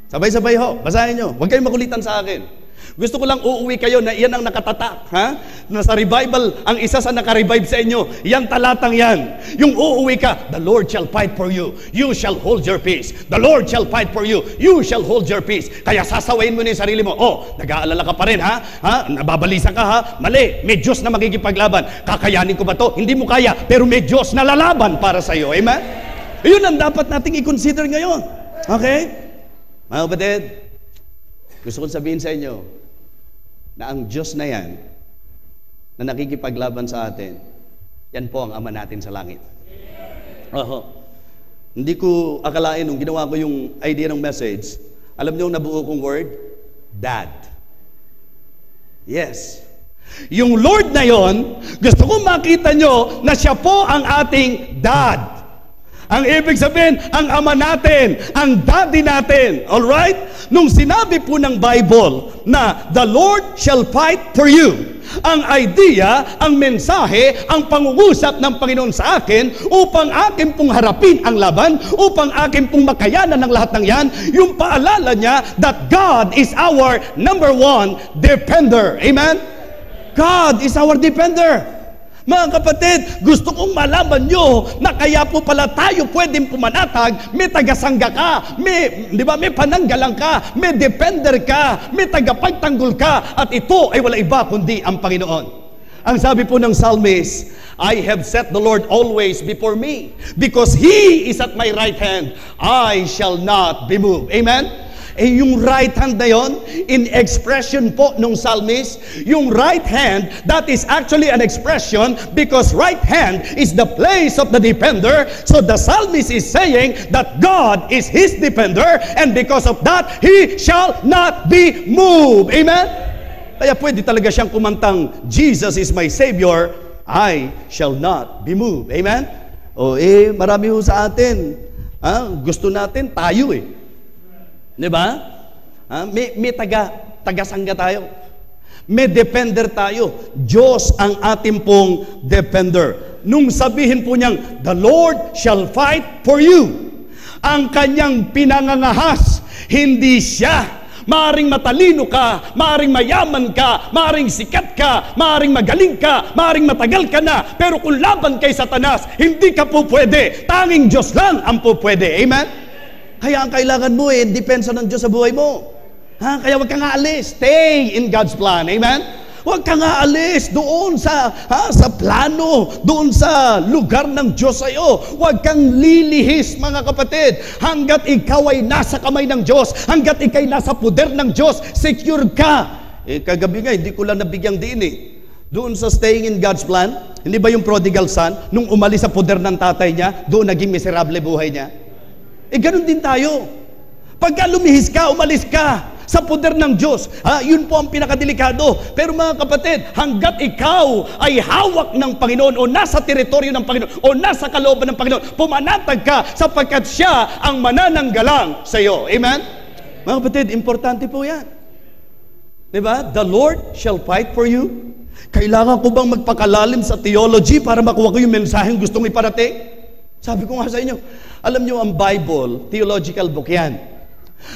Sabay-sabay ho, basahin nyo. Huwag kayong makulitan sa akin. Gusto ko lang uuwi kayo na iyan ang nakatatak, ha? Na sa revival, ang isa sa nakarevive sa inyo, yang talatang yan. Yung uuwi ka, the Lord shall fight for you. You shall hold your peace. The Lord shall fight for you. You shall hold your peace. Kaya sasawayin mo na yung sarili mo. Oh, nag-aalala ka pa rin, ha? Nababalisa ka, ha? Mali, may Diyos na makikipaglaban. Kakayanin ko ba to? Hindi mo kaya, pero may Diyos na lalaban para sa iyo. Amen? Yun ang dapat nating i-consider ngayon. Okay? Mga kapatid, gusto kong sabihin sa inyo, na ang Diyos na yan, na nakikipaglaban sa atin, yan po ang Ama natin sa langit. Hindi ko akalain nung ginawa ko yung idea ng message, alam niyo ang nabuo kong word? Dad. Yes. Yung Lord na yon, gusto kong makita nyo na siya po ang ating dad. Ang ibig sabihin, ang Ama natin, ang daddy natin. Alright? Nung sinabi po ng Bible na the Lord shall fight for you, ang idea, ang mensahe, ang pangungusap ng Panginoon sa akin upang akin pong harapin ang laban, upang akin pong makayanan ng lahat ng yan, yung paalala niya that God is our number one defender. Amen? God is our defender. Mga kapatid, gusto kong malaman nyo na kaya po pala tayo pwedeng pumanatag, may tagasangga ka, may pananggalang ka, may defender ka, may tagapagtanggol ka, at ito ay wala iba kundi ang Panginoon. Ang sabi po ng psalmist, I have set the Lord always before me, because He is at my right hand, I shall not be moved. Amen? Yung right hand na yon, in expression po nung psalmist, yung right hand, that is actually an expression because right hand is the place of the defender. So the psalmist is saying that God is his defender, and because of that, he shall not be moved. Amen? Kaya pwede talaga siyang kumantang, Jesus is my Savior, I shall not be moved. Amen? Marami ho sa atin, gusto natin tayo Diba? May tagasangga tayo. May defender tayo. Diyos ang ating pong defender. Nung sabihin po niyang, the Lord shall fight for you. Ang kanyang pinangangahas, hindi siya. Maaring matalino ka, maaring mayaman ka, maaring sikat ka, maaring magaling ka, maaring matagal ka na. Pero kung laban kay Satanas, hindi ka po pwede. Tanging Diyos lang ang po pwede. Amen? Kaya ang kailangan mo depensa ng Diyos sa buhay mo. Kaya huwag kang aalis. Stay in God's plan. Amen? Huwag kang aalis doon sa plano, doon sa lugar ng Diyos sa iyo. Huwag kang lilihis, mga kapatid. Hanggat ikaw ay nasa kamay ng Diyos, hanggat ikaw ay nasa poder ng Diyos, secure ka. Kagabi nga, hindi ko lang nabigyang diin Doon sa staying in God's plan, hindi ba yung prodigal son, nung umalis sa poder ng tatay niya, doon naging miserable buhay niya? Ganun din tayo. Pagka lumihis ka, umalis ka sa poder ng Diyos, yun po ang pinakadelikado. Pero mga kapatid, hanggat ikaw ay hawak ng Panginoon o nasa teritoryo ng Panginoon o nasa kalooban ng Panginoon, pumanatag ka sapagkat siya ang manananggalang sa iyo. Amen? Mga kapatid, importante po yan. Diba? The Lord shall fight for you. Kailangan ko bang magpakalalim sa theology para makuha ko yung mensaheng gustong iparating? Sabi ko nga sa inyo, alam nyo ang Bible, theological book yan.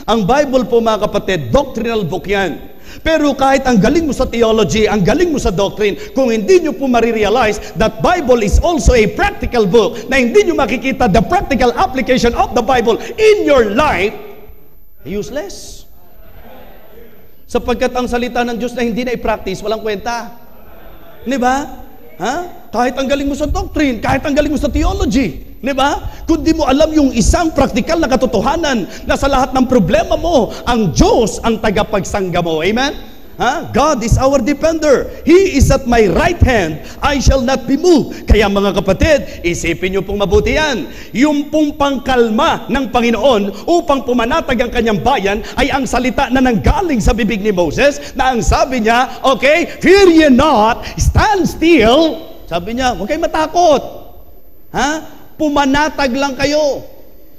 Ang Bible po mga kapatid, doctrinal book yan. Pero kahit ang galing mo sa theology, ang galing mo sa doctrine, kung hindi nyo po marirealize that Bible is also a practical book, na hindi nyo makikita the practical application of the Bible in your life, useless. Sapagkat ang salita ng Diyos na hindi na i-practice, walang kwenta. Di ba? Ha? Kahit ang galing mo sa doctrine, kahit ang galing mo sa theology, di ba? Kung di mo alam yung isang practical na katotohanan na sa lahat ng problema mo, ang Diyos ang tagapagsangga mo. Amen? Ha? God is our defender. He is at my right hand. I shall not be moved. Kaya mga kapatid, isipin nyo pong mabuti yan. Yung pong pangkalma ng Panginoon upang pumanatag ang kanyang bayan ay ang salita na nanggaling sa bibig ni Moses, na ang sabi niya, okay, fear ye not, stand still. Sabi niya, huwag kayong matakot. Ha? Pumanatag lang kayo.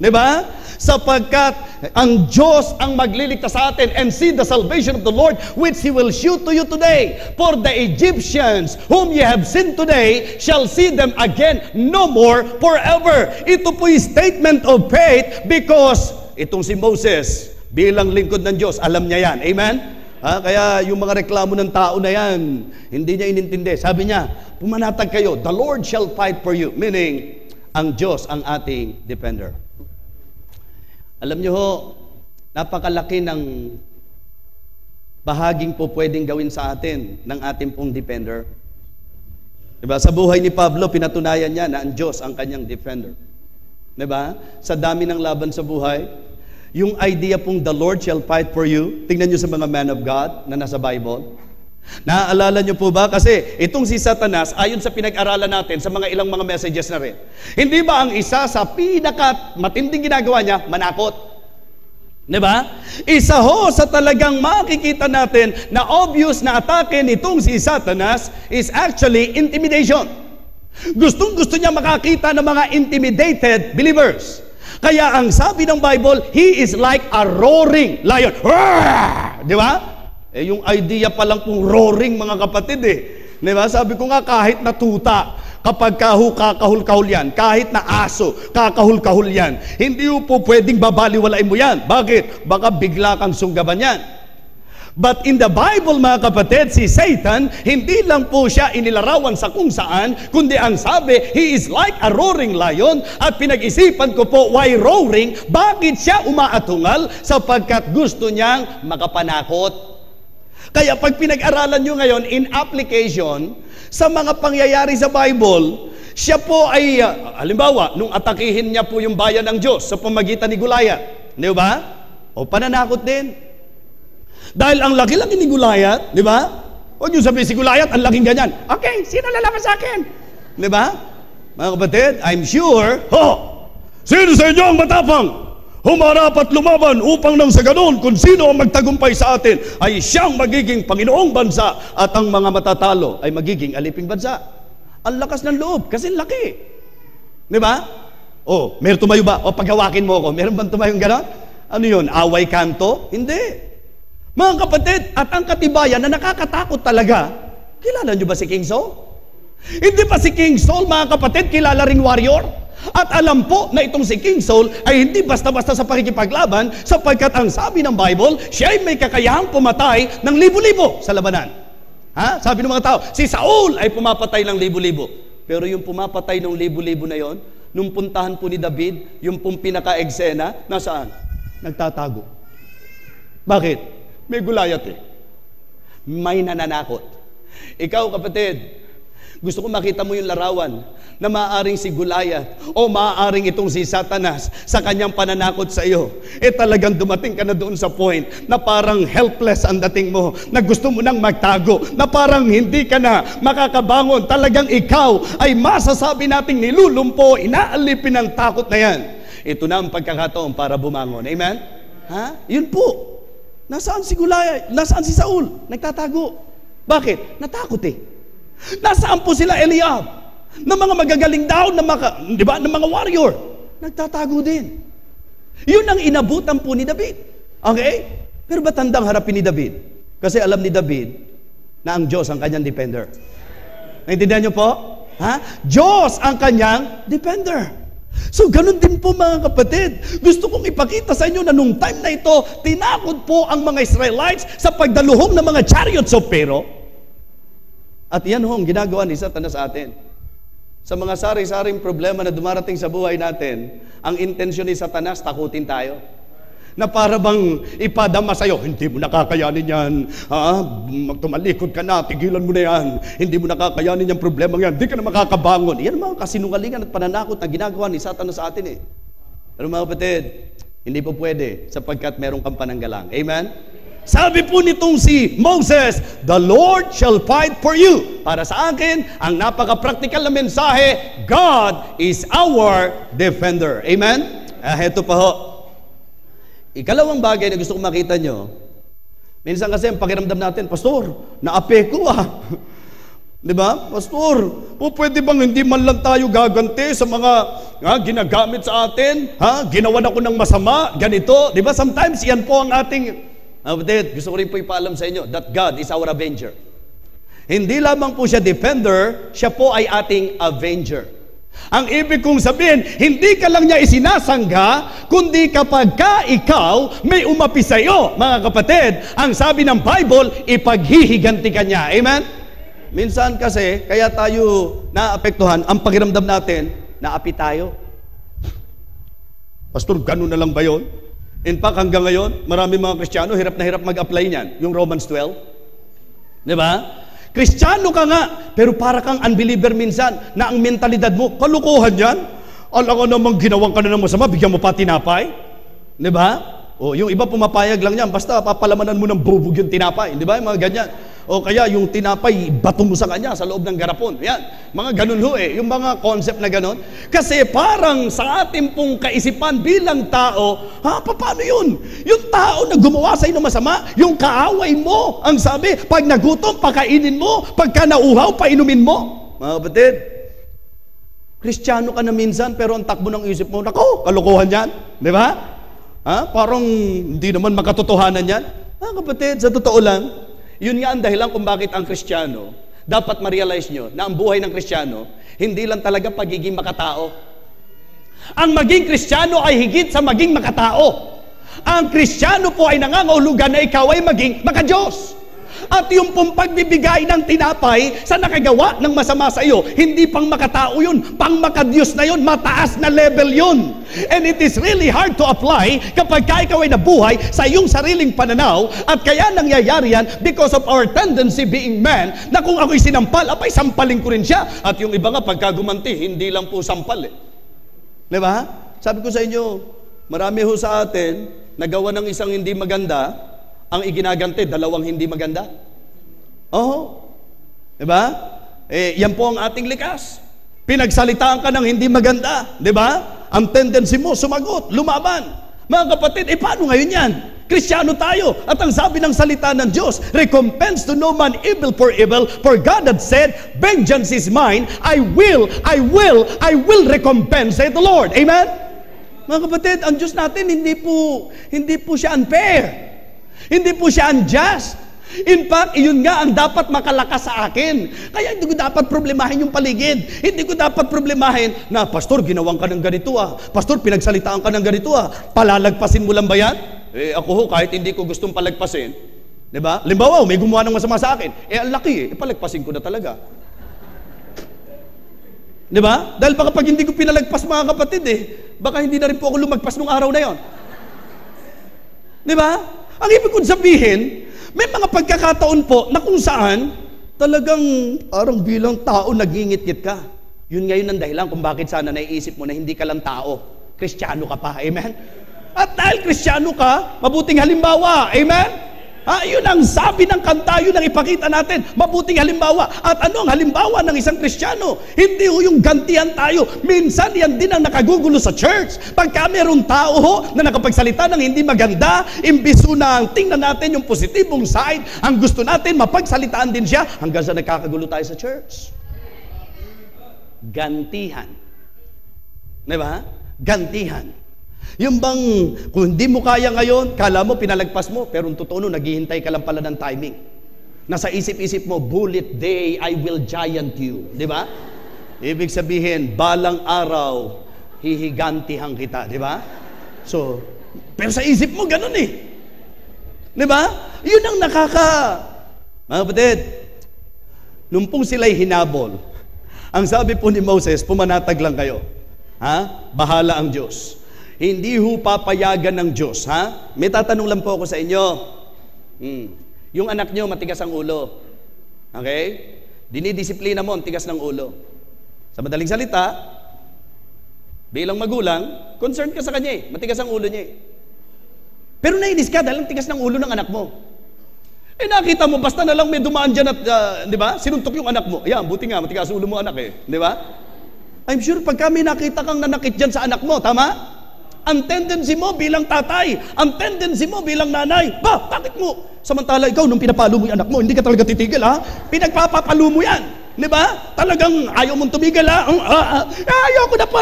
Diba? Sapagkat ang Diyos ang magliligtas sa atin, and see the salvation of the Lord which He will shew to you today. For the Egyptians whom ye have seen today shall see them again no more forever. Ito po yung statement of faith, because itong si Moses bilang lingkod ng Diyos, alam niya yan. Amen? Kaya yung mga reklamo ng tao na yan, hindi niya inintindi. Sabi niya, pumanatag kayo, the Lord shall fight for you. Meaning, ang Diyos ang ating defender. Alam niyo ho, napakalaki ng bahaging po pwedeng gawin sa atin ng ating pong defender. Diba? Sa buhay ni Pablo, pinatunayan niya na ang Diyos ang kanyang defender. Diba? Sa dami ng laban sa buhay, yung idea pong the Lord shall fight for you, tingnan niyo sa mga man of God na nasa Bible. Naaalala niyo po ba? Kasi itong si Satanas, ayon sa pinag-aralan natin sa mga ilang mga messages na rin, hindi ba ang isa sa pinaka matinding ginagawa niya, manakot? Diba? Isa ho sa talagang makikita natin na obvious na atake nitong si Satanas is actually intimidation. Gustong-gusto niya makakita ng mga intimidated believers. Kaya ang sabi ng Bible, he is like a roaring lion. Diba? Yung idea pa lang pong roaring, mga kapatid Diba? Sabi ko nga, kahit natuta, kapag kakahul-kahul yan, kahit na aso, kakahul-kahul yan, hindi po pwedeng babaliwalain mo yan. Bakit? Baka bigla kang sunggaban yan. But in the Bible, mga kapatid, si Satan, hindi lang po siya inilarawan sa kung saan, kundi ang sabi, he is like a roaring lion. At pinag-isipan ko po, why roaring? Bakit siya umaatungal? Sapagkat gusto niyang makapanakot. Kaya pag pinag-aralan nyo ngayon in application sa mga pangyayari sa Bible, siya po ay, halimbawa, nung atakihin niya po yung bayan ng Diyos sa pamagitan ni Goliath, di ba? O pananakot din. Dahil ang laki-laki ni Goliath, di ba? Huwag nyo sabihin si Goliath, ang laking ganyan. Okay, sino lalaban sa akin? Di ba? Mga kapatid, I'm sure, sino sa inyo ang matapang? Humarap at lumaban upang nang sa ganon, kung sino ang magtagumpay sa atin, ay siyang magiging Panginoong bansa, at ang mga matatalo ay magiging aliping bansa. Ang lakas ng loob, kasi laki. Di ba? Meron tumayo ba? Paghawakin mo ako. Meron bang tumayong ganon? Ano yun? Away kanto? Hindi. Mga kapatid, at ang katibayan na nakakatakot talaga, kilala nyo ba si King Saul? Hindi pa si King Saul, mga kapatid, kilala ring warrior? At alam po na itong si King Saul ay hindi basta-basta sa pakikipaglaban, sapagkat ang sabi ng Bible, siya ay may kakayahang pumatay ng libo-libo sa labanan. Sabi ng mga tao, si Saul ay pumapatay ng libo-libo. Pero yung pumapatay ng libo-libo na yon, nung puntahan po ni David, yung pong pinaka-eksena, nasaan? Nagtatago. Bakit? May Goliath May nananakot. Ikaw, kapatid, gusto ko makita mo yung larawan na maaaring si Goliath o maaaring itong si Satanas sa kanyang pananakot sa iyo. Talagang dumating ka na doon sa point na parang helpless ang dating mo, na gusto mo nang magtago, na parang hindi ka na makakabangon. Talagang ikaw ay masasabi nating nilulumpo, inaalipin ng takot na yan. Ito na ang pagkakataon para bumangon. Amen? Yun po. Nasaan si Goliath? Nasaan si Saul? Nagtatago. Bakit? Natakot Nasaan po sila Eliab? Na mga magagaling daw, na mga warrior. Nagtatago din. Yun ang inabutan po ni David. Okay? Pero ba't handang harapin ni David? Kasi alam ni David na ang Diyos ang kanyang defender. Naintindihan niyo po? Diyos ang kanyang defender. So, ganun din po mga kapatid. Gusto kong ipakita sa inyo na nung time na ito, tinakot po ang mga Israelites sa pagdaluhong ng mga chariots of Pharaoh. At yan ho ang ginagawa ni Satanas sa atin. Sa mga sari-saring problema na dumarating sa buhay natin, ang intensyon ni Satanas, takutin tayo. Na para bang ipadama sa'yo, hindi mo nakakayanin yan. Tumalikod ka na, tigilan mo na yan. Hindi mo nakakayanin yung problema yan. Hindi ka na makakabangon. Yan mga kasinungalingan at pananakot na ginagawa ni Satanas sa atin eh. Pero mga kapatid, hindi po pwede sapagkat meron kang pananggalang. Amen? Sabi po nitong si Moses, the Lord shall fight for you. Para sa akin, ang napaka-practical na mensahe, God is our defender. Amen? Heto pa ho. Ikalawang bagay na gusto kong makita nyo, minsan kasi ang pakiramdam natin, Pastor, naapeko Di ba? Pastor, pwede bang hindi man lang tayo gaganti sa mga ginagamit sa atin? Ginawan ako ng masama, ganito. Di ba? Sometimes yan po ang ating, gusto ko rin po ipaalam sa inyo, that God is our avenger. Hindi lamang po siya defender, siya po ay ating avenger. Ang ibig kong sabihin, hindi ka lang niya isinasangga, kundi kapag ka ikaw may umapi sa iyo, mga kapatid, ang sabi ng Bible, ipaghihiganti ka niya. Amen? Minsan kasi, kaya tayo naapektuhan, ang pakiramdam natin, naapi tayo. Pastor, ganun na lang ba yun? In fact, hanggang ngayon, marami mga Kristiyano, hirap na hirap mag-apply niyan. Yung Romans 12. Di ba? Kristiyano ka nga, pero para kang unbeliever minsan, na ang mentalidad mo, kalukuhan yan. Alam ka namang ginawang ka na ng masama, bigyan mo pa tinapay. Di ba? O, yung iba pumapayag lang yan, basta papalamanan mo ng bubog yung tinapay. Di ba? Yung mga ganyan. O kaya yung tinapay, bato mo sa kanya sa loob ng garapon. Yan. Mga ganun ho eh. Yung mga concept na ganun. Kasi parang sa ating pong kaisipan bilang tao, paano yun? Yung tao na gumawa sa'yo ng masama, yung kaaway mo, ang sabi, pag nagutom, pakainin mo, pagka nauhaw, painumin mo. Mga kapatid, Kristiyano ka na minsan, pero ang takbo ng isip mo, nako, kalokohan yan. Di ba? Parang hindi naman makatotohanan yan. Mga kapatid, sa totoo lang, yun nga ang dahilan kung bakit ang Kristiyano, dapat ma-realize nyo na ang buhay ng Kristiyano, hindi lang talaga pagiging makatao. Ang maging Kristiyano ay higit sa maging makatao. Ang Kristiyano po ay nangangahulugan na ikaw ay maging makadiyos. At yung pong pagbibigay ng tinapay sa nakagawa ng masama sa iyo, hindi pang makatao yun, pang makadiyos na yun, mataas na level yun. And it is really hard to apply kapag ikaw ay nabuhay sa iyong sariling pananaw, at kaya nangyayari yan because of our tendency being man, na kung ako'y sinampal, apay sampalin ko rin siya. At yung iba nga, pagka gumanti, hindi lang po sampal eh. Diba? Sabi ko sa inyo, marami ho sa atin, nagawa ng isang hindi maganda, ang iginaganti, dalawang hindi maganda. Diba? Yan po ang ating likas. Pinagsalitaan ka ng hindi maganda. Diba? Ang tendency mo, sumagot, lumaban. Mga kapatid, paano ngayon yan? Kristiyano tayo. At ang sabi ng salita ng Diyos, recompense to no man evil for evil, for God had said, vengeance is mine, I will recompense, said the Lord. Amen? Mga kapatid, ang Diyos natin, hindi po siya unfair. Hindi po siya unjust. In fact, iyon nga ang dapat makalakas sa akin. Kaya hindi ko dapat problemahin yung paligid. Hindi ko dapat problemahin na, Pastor, ginawang ka ng ganito Pastor, pinagsalitaan ka ng ganito Palalagpasin mo lang ba yan? Ako ho, kahit hindi ko gustong palagpasin. Diba? Limbawa, may gumawa ng masama sa akin. Ang laki palagpasin ko na talaga. Diba? Dahil baka pag hindi ko pinalagpas mga kapatid baka hindi na rin po ako lumagpas nung araw na yon. Diba? Ang ibig kong sabihin, may mga pagkakataon po na kung saan talagang parang bilang tao nagingit-ngit ka. Yun ngayon ang dahilan kung bakit sana naiisip mo na hindi ka lang tao. Kristiyano ka pa. Amen? At dahil Kristiyano ka, mabuting halimbawa. Amen? Yun ang sabi ng kanta, yun ang ipakita natin. Mabuting halimbawa. At ano ang halimbawa ng isang Kristiyano? Hindi yung gantihan tayo. Minsan yan din ang nakagugulo sa church. Pagka mayroong tao na nakapagsalita ng hindi maganda, imbis na tingnan natin yung positibong side, ang gusto natin, mapagsalitaan din siya, hanggang sa nakakagulo tayo sa church. Gantihan. Diba? Gantihan. Yung bang, kung hindi mo kaya ngayon, kala mo pinalagpas mo, pero totoo naghihintay ka lang pala ng timing. Nasa isip-isip mo, bullet day, I will giant you. Di ba? Ibig sabihin, balang araw, hihigantihan kita, di ba? So, pero sa isip mo, ganun eh. Di ba? Yun ang mga kapatid, nung pong sila'y hinabol, ang sabi po ni Moses, pumanatag lang kayo. Ha? Bahala ang Diyos. Hindi ho papayagan ng Diyos, ha? May tatanong lang po ako sa inyo. Yung anak nyo, matigas ang ulo. Okay? Dinidisiplina mo, ang tigas ng ulo. Sa madaling salita, bilang magulang, concerned ka sa kanya eh. Matigas ang ulo niya eh. Pero nainis ka dahil ang tigas ng ulo ng anak mo. Eh nakita mo, basta na lang may dumaan dyan at, di ba? Sinuntok yung anak mo. Ayan, buti nga, matigas ulo mo anak eh. Di ba? I'm sure pag kami nakita kang nanakit dyan sa anak mo, tama? Ang tendency mo bilang tatay, ang tendency mo bilang nanay, bakit mo? Samantala ikaw, nung pinapalo mo yung anak mo, hindi ka talaga titigil, ha? Pinagpapapalo mo yan. Di ba? Talagang ayaw mong tumigil, ha? Ayaw ko na pa.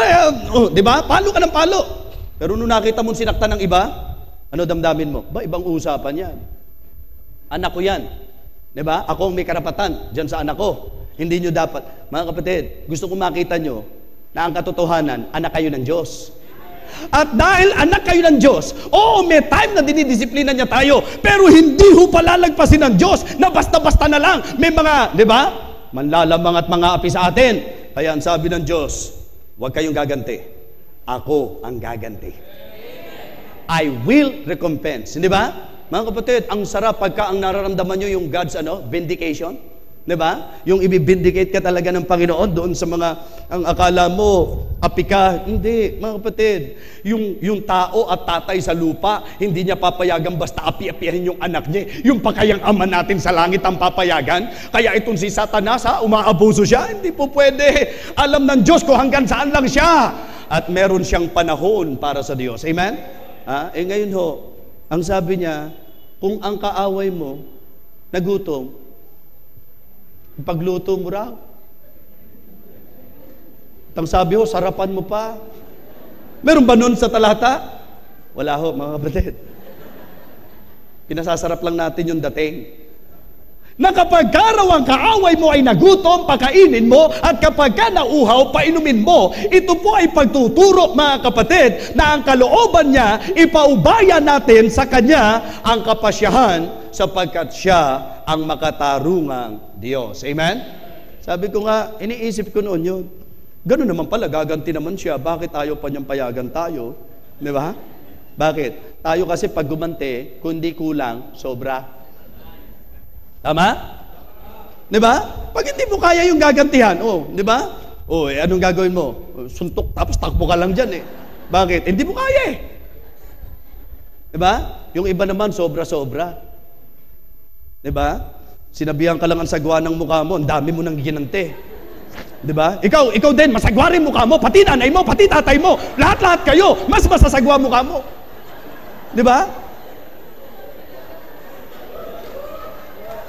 Di ba? Palo ka ng palo. Pero nung nakita mong sinaktan ng iba, ano damdamin mo? Ibang usapan yan. Anak ko yan. Diba? Ako ang may karapatan dyan sa anak ko. Hindi nyo dapat. Mga kapatid, gusto ko makita nyo na ang katotohanan, anak kayo ng Diyos. At dahil anak kayo ng Diyos, may time na dinidisiplina niya tayo, pero hindi ho palalagpasin ng Diyos na basta-basta na lang. May mga, di ba? Manlalamang at mga api sa atin. Kaya ang sabi ng Diyos, huwag kayong gaganti. Ako ang gaganti. I will recompense. Di ba? Mga kapatid, ang sarap pagka ang nararamdaman nyo yung God's vindication. Diba? Yung ibibindicate ka talaga ng Panginoon doon sa mga, ang akala mo, api ka. Hindi, mga kapatid. Yung tao at tatay sa lupa, hindi niya papayagan basta api-apihin yung anak niya. Yung pakayang ama natin sa langit ang papayagan. Kaya itong si Satanas, umaabuso siya. Hindi po pwede. Alam ng Diyos ko hanggang saan lang siya. At meron siyang panahon para sa Diyos. Amen? Ngayon ho, ang sabi niya, kung ang kaaway mo, nagutom, pagluto mo raw. Ang sabi ho, sarapan mo pa. Meron ba nun sa talata? Wala ho, mga kapatid. Pinasasarap lang natin yung dating. Na kapag raw ang kaaway mo ay nagutom, pakainin mo, at kapag ka nauhaw, painumin mo. Ito po ay pagtuturo, mga kapatid, na ang kalooban niya, ipaubaya natin sa kanya ang kapasyahan sapagkat siya ang makatarungang Diyos. Amen? Sabi ko nga, iniisip ko noon yun. Ganun naman pala, gaganti naman siya. Bakit ayaw pa niyang payagan tayo? Di ba? Bakit? Tayo kasi pag gumanti, kundi kulang, sobra. Tama? Di ba? Pag hindi mo kaya yung gagantihan, di ba? Anong gagawin mo? Suntok, tapos takbo ka lang dyan eh. Bakit? Hindi mo kaya eh. Di ba? Yung iba naman, sobra-sobra. Di ba? Sinabihan ka lang ang sagwa ng mukha mo, ang dami mo nang ginante. Di ba? Ikaw din, masagwa rin mukha mo, pati nanay mo, pati tatay mo, lahat-lahat kayo, mas masasagwa mukha mo. Di ba?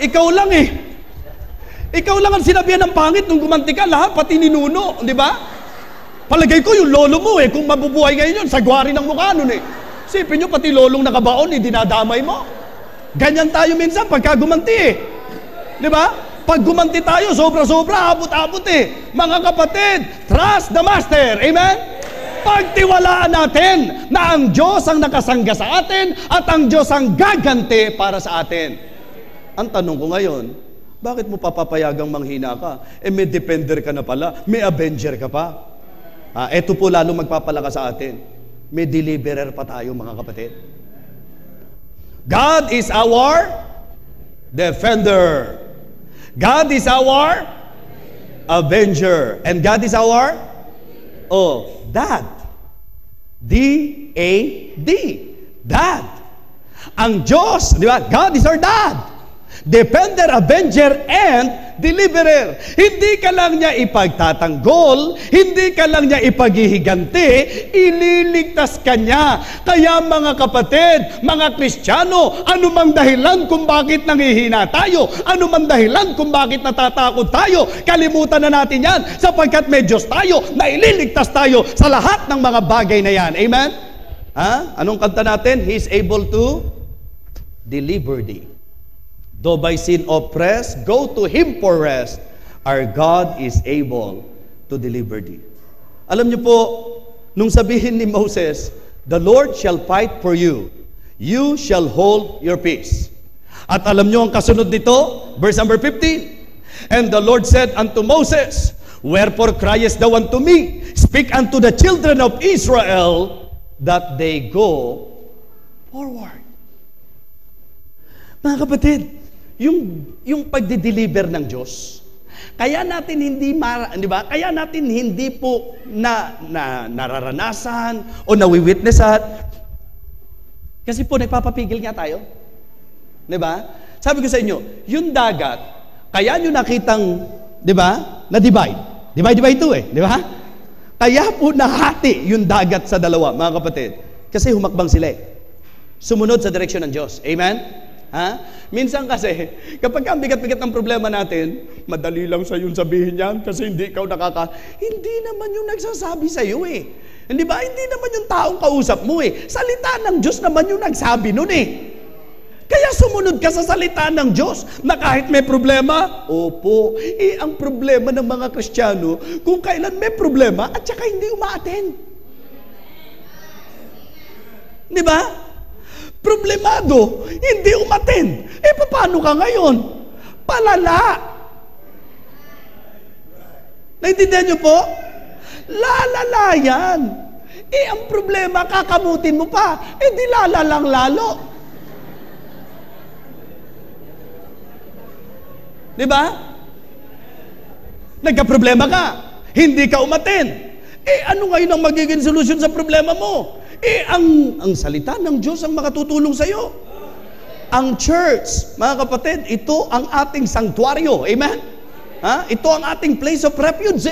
Ikaw lang eh. Ikaw lang ang sinabihan ng pangit nung gumanti ka, lahat pati ninuno, di ba? Palagay ko yung lolo mo kung mabubuhay ngayon yun, sagwa rin ang mukha nun eh. Sipin nyo, pati lolong nakabaon, dinadamay mo. Ganyan tayo minsan pagka gumanti eh. Di ba? Pag gumanti tayo, sobra-sobra, abot-abot eh. Mga kapatid, trust the Master. Amen? Pagtiwalaan natin na ang Diyos ang nakasangga sa atin at ang Diyos ang gaganti para sa atin. Ang tanong ko ngayon, bakit mo papapayagang manghina ka? May defender ka na pala, may avenger ka pa. Ito po lalo magpapalakas sa atin. May deliverer pa tayo, mga kapatid. God is our defender. God is our avenger. And God is our dad. D-A-D. Dad. Ang Diyos, di ba? God is our dad. Defender, avenger, and deliverer. Hindi ka lang niya ipagtatanggol, hindi ka lang niya ipaghihiganti, ililigtas ka niya. Kaya mga kapatid, mga Kristiyano, anumang dahilan kung bakit nanghihina tayo, anumang dahilan kung bakit natatakot tayo, kalimutan na natin yan, sapagkat may Diyos tayo na ililigtas tayo sa lahat ng mga bagay na yan. Amen? Anong kanta natin? He is able to deliver thee. Though by sin oppressed, go to Him for rest. Our God is able to deliver thee. Alam niyo po, nung sabihin ni Moses, "The Lord shall fight for you. You shall hold your peace." At alam nyo ang kasunod nito, verse number 15. "And the Lord said unto Moses, Wherefore criest thou unto me? Speak unto the children of Israel that they go forward." Mga kapatid, yung pagdi-deliver ng Diyos, kaya natin hindi di ba? Kaya natin hindi po nararanasan o nawi-witnessan kasi po nagpapapigil nga tayo. Di ba? Sabi ko sa inyo, yung dagat, kaya nyo nakitang, di ba, na-divide. Divide ito eh, di ba? Kaya po nahati yung dagat sa dalawa, mga kapatid. Kasi humakbang sila eh. Sumunod sa direksyon ng Diyos. Amen? Ha? Minsan kasi, kapag ang bigat-bigat ng problema natin, madali lang sa yung sabihin yan kasi hindi ikaw hindi naman yung nagsasabi sa iyo eh. Hindi ba? Hindi naman yung taong kausap mo eh. Salita ng Diyos naman yung nagsabi nun eh. Kaya sumunod ka sa salita ng Diyos na kahit may problema, opo, ang problema ng mga Kristiyano, kung kailan may problema at saka hindi umaattend. Di ba? Problemado, hindi umattend. Paano ka ngayon? Palala. Naintindihan niyo po? Lalala yan. Ang problema, kakamutin mo pa. Di lalalang lalo. Di ba? Nagka-problema ka. Hindi ka umattend. Ano ngayon ang magiging solusyon sa problema mo? Ang salita ng Diyos ang makatutulong sa iyo. Ang church, mga kapatid, ito ang ating sanctuaryo. Amen? Ito ang ating place of refuge.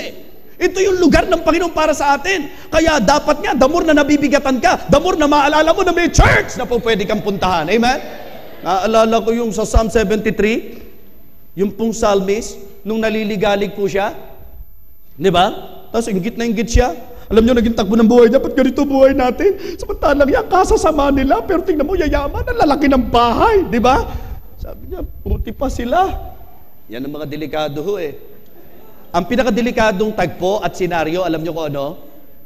Ito yung lugar ng Panginoon para sa atin. Kaya dapat nga, the more na nabibigatan ka, the more na maalala mo na may church na po pwede kang puntahan. Amen? Naalala ko yung sa Psalm 73, yung pong psalmist, nung naliligalig po siya. Di ba? Tapos inggit na inggit siya. Alam nyo, naging takbo ng buhay niya, ba't ganito buhay natin? Samantalang yan, kasasama nila, pero tingnan mo, yayaman, ang lalaki ng bahay, di ba? Sabi niya, puti pa sila. Yan ang mga delikado ho eh. Ang pinakadelikadong tagpo at senaryo, alam nyo ko ano?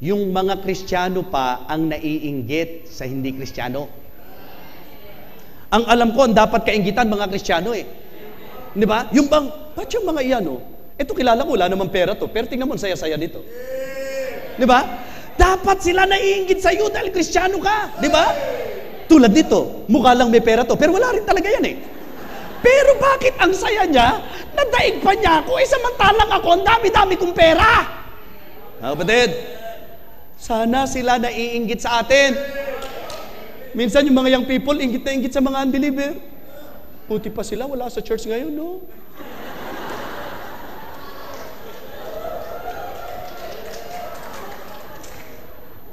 Yung mga Kristiyano pa ang naiinggit sa hindi Kristiyano. Ang alam ko, ang dapat kainggitan mga Kristiyano eh. Di ba? Yung bang, ba't yung mga iyan oh? Ito kilala ko, wala namang pera to, pero tingnan mo, saya-saya dito. Di ba? Dapat sila naiinggit sa iyo dahil Kristiyano ka. Di ba? Tulad dito, mukha lang may pera to, pero wala rin talaga yan eh. Pero bakit ang saya niya, nadaig pa niya ako, samantalang ako, ang dami-dami kong pera. Kapatid, sana sila naiinggit sa atin. Minsan yung mga young people, inggit na inggit sa mga unbeliever. Puti pa sila, wala sa church ngayon, no?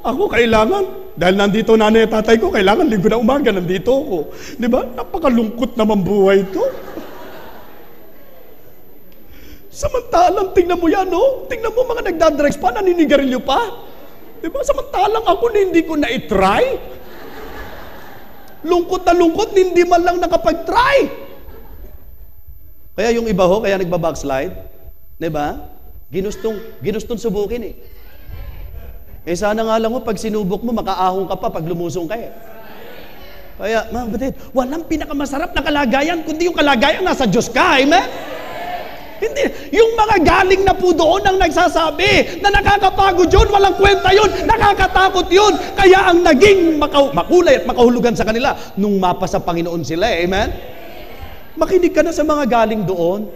Ako kailangan, dahil nandito nanay at tatay ko, kailangan linggo na umaga, nandito ako. Di ba? Napakalungkot naman buhay ito. Samantalang, tingnan mo yan, no? Tingnan mo mga nagdadrugs pa, naninigarilyo pa. Di ba? Samantalang ako hindi ko na-try. Lungkot na lungkot, hindi man lang nakapag-try. Kaya yung iba ho, kaya nagbabackslide. Di ba? Ginustong subukin eh. Sana nga lang mo, pag sinubok mo, makaahong ka pa pag lumusong ka eh. Kaya, mga kapatid, walang pinakamasarap na kalagayan, kundi yung kalagayan nasa Diyos ka, amen? Hindi. Yung mga galing na po doon ang nagsasabi na nakakapagod yun, walang kwenta yun, nakakatakot yun. Kaya ang naging makulay at makahulugan sa kanila, nung mapa sa Panginoon sila, amen? Makinig ka na sa mga galing doon.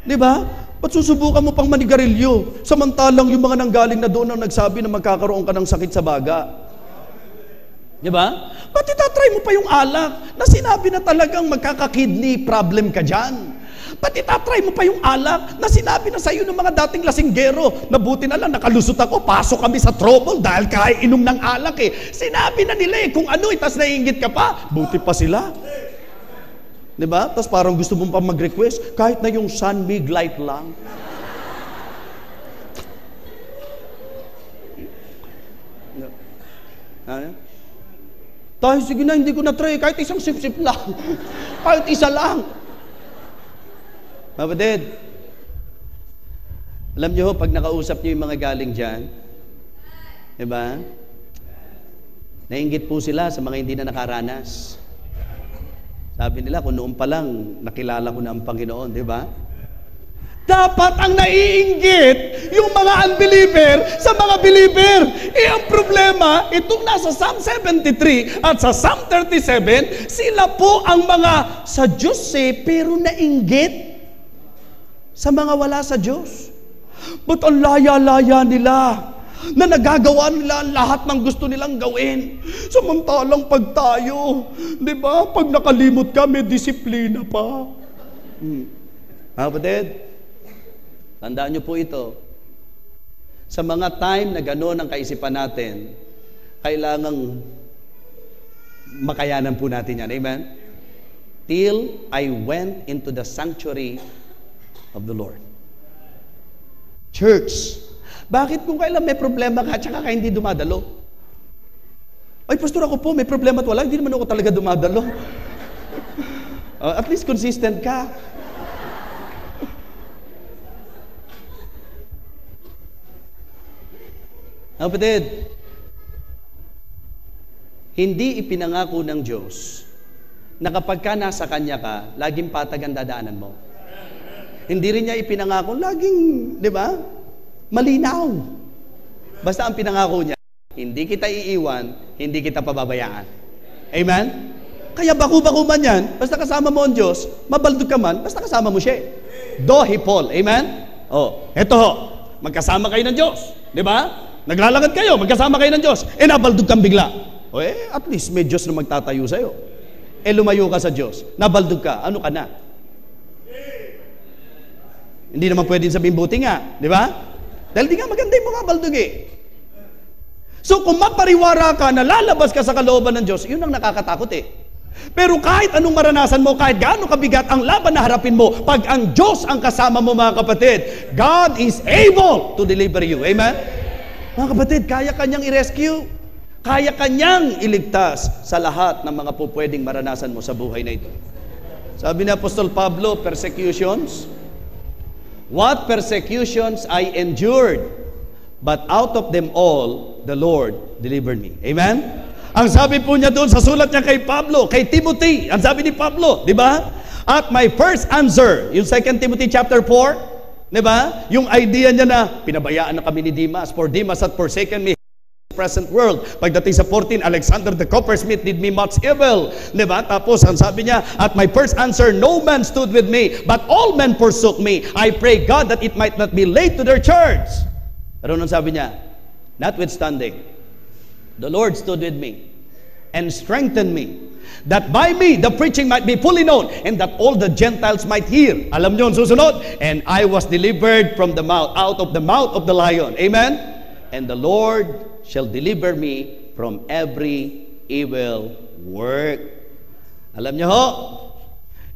Di ba? Ba't susubukan mo pang manigarilyo? Samantalang yung mga nanggaling na doon ang nagsabi na magkakaroon ka ng sakit sa baga. Di ba? Ba't itatry mo pa yung alak na sinabi na talagang magkaka-kidney problem ka dyan? Ba't itatry mo pa yung alak na sinabi na sa'yo ng mga dating lasinggero na buti na lang nakalusot ako, pasok kami sa trouble dahil kainom ng alak eh. Sinabi na nila eh kung ano, tas naiinggit ka pa. Buti pa sila. Diba? Tapos parang gusto mong pa mag-request, kahit na yung sunmig light lang. Tayo, sige na, hindi ko na-try, kahit isang sip-sip lang. Kahit isa lang. Kapatid, alam nyo, pag nakausap nyo yung mga galing dyan, Diba? Nainggit po sila sa mga hindi na nakaranas. Sabi nila, kung noon pa lang, nakilala ko na ang Panginoon, di ba? Dapat ang naiinggit yung mga unbeliever sa mga believer. Ang problema, itong nasa Psalm 73 at sa Psalm 37, sila po ang mga sa Diyos pero nainggit sa mga wala sa Diyos. Ba't ang laya-laya nila na nagagawa nila lahat ng gusto nilang gawin? Samantalang pag tayo, di ba, pag nakalimot ka, may disiplina pa. Kapatid, tandaan nyo po ito. Sa mga time na gano'n ang kaisipan natin, kailangang makayanan po natin yan. Amen? Till I went into the sanctuary of the Lord. Church, bakit kung kailan may problema ka, tsaka ka hindi dumadalo? Ay, pastor, ako po, may problema at wala, hindi naman ako talaga dumadalo. At least consistent ka. Kapatid, hindi ipinangako ng Diyos na kapag ka nasa Kanya ka, laging patag ang dadaanan mo. Hindi rin niya ipinangako, laging, di ba, malinaw. Basta ang pinangako niya, hindi kita iiwan, hindi kita pababayaan. Amen? Kaya baku-baku man yan, basta kasama mo ang Diyos, mabaldog ka man, basta kasama mo siya. Dohipol. Amen? Eto ho, magkasama kayo ng Diyos. Di ba? Naglalakad kayo, magkasama kayo ng Diyos. Nabaldog kang bigla. At least may Diyos na magtatayo sa'yo. Lumayo ka sa Diyos. Nabaldog ka. Ano ka na? Hindi naman pwedeng sabihin buti nga. Di ba? Dahil di nga maganda yung mga baldog So kung mapariwara ka na lalabas ka sa kalooban ng Diyos, yun ang nakakatakot Pero kahit anong maranasan mo, kahit gaano kabigat ang laban na harapin mo, pag ang Diyos ang kasama mo, mga kapatid, God is able to deliver you. Amen? Mga kapatid, kaya kanyang i-rescue. Kaya kanyang iligtas sa lahat ng mga pupwedeng maranasan mo sa buhay na ito. Sabi ni Apostol Pablo, persecutions. What persecutions I endured, but out of them all, the Lord delivered me. Amen? Ang sabi po niya doon sa sulat niya kay Pablo, kay Timothy, ang sabi ni Pablo, di ba? At my first answer, yung 2 Timothy chapter 4, di ba? Yung idea niya na pinabayaan na kami ni Demas, for Demas had forsaken me in the present world. Pagdating sa 14, Alexander the coppersmith did me much evil. Di ba? Tapos ang sabi niya, at my first answer, no man stood with me, but all men forsook me. I pray God that it might not be laid to their charge. Pero nung sabi niya, notwithstanding, the Lord stood with me and strengthened me, that by me the preaching might be fully known, and that all the Gentiles might hear. Alam niyo ang susunod? And I was delivered from the mouth, out of the mouth of the lion. Amen? And the Lord shall deliver me from every evil work. Alam niyo ho,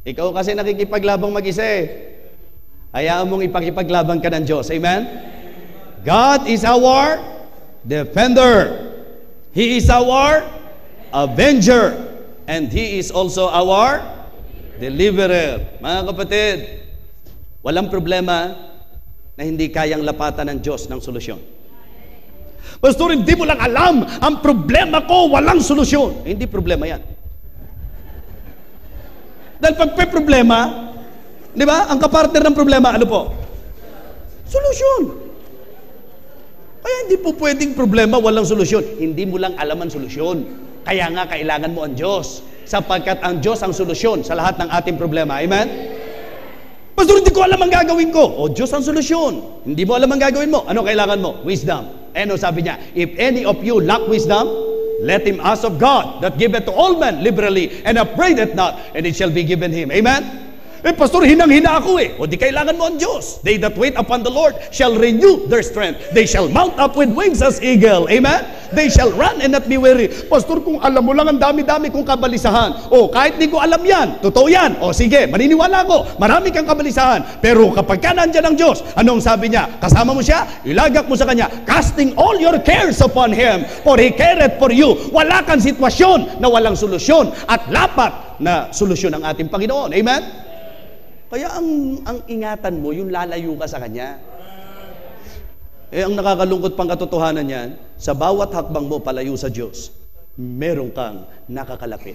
ikaw kasi nakikipaglabang mag-isa Hayaan mong ipakipaglaban ka ng Diyos. Amen? God is our defender. He is our avenger. And He is also our deliverer. Mga kapatid, walang problema na hindi kayang lapatan ng Diyos ng solusyon. Pastor, hindi mo lang alam, ang problema ko walang solusyon. Hindi problema yan. Dahil pag may problema, di ba, ang kapartner ng problema, ano po? Solusyon. Kaya hindi po pwedeng problema walang solusyon. Hindi mo lang alam ang solusyon. Kaya nga, kailangan mo ang Diyos. Sapagkat ang Diyos ang solusyon sa lahat ng ating problema. Amen? Pastor, hindi ko alam ang gagawin ko. Diyos ang solusyon. Hindi mo alam ang gagawin mo. Ano kailangan mo? Wisdom. Ano sabi niya? If any of you lack wisdom, let him ask of God, that giveth to all men liberally, and upbraideth not, and it shall be given him. Amen? Pastor, hinang-hina ako di kailangan mo ang Diyos. They that wait upon the Lord shall renew their strength. They shall mount up with wings as eagle. Amen? They shall run and not be weary. Pastor, kung alam mo lang ang dami-dami kong kabalisahan. Kahit di ko alam yan, totoo yan. Sige, maniniwala ko, marami kang kabalisahan. Pero kapag ka nandyan ang Diyos, anong sabi niya? Kasama mo siya, ilagak mo sa Kanya, casting all your cares upon Him, for He careth for you. Wala kang sitwasyon na walang solusyon at lapat na solusyon ng ating Panginoon. Amen? Kaya ang ingatan mo, yung lalayo ka sa Kanya. Ang nakakalungkot pang katotohanan niyan, sa bawat hakbang mo palayo sa Diyos, meron kang nakakalapit.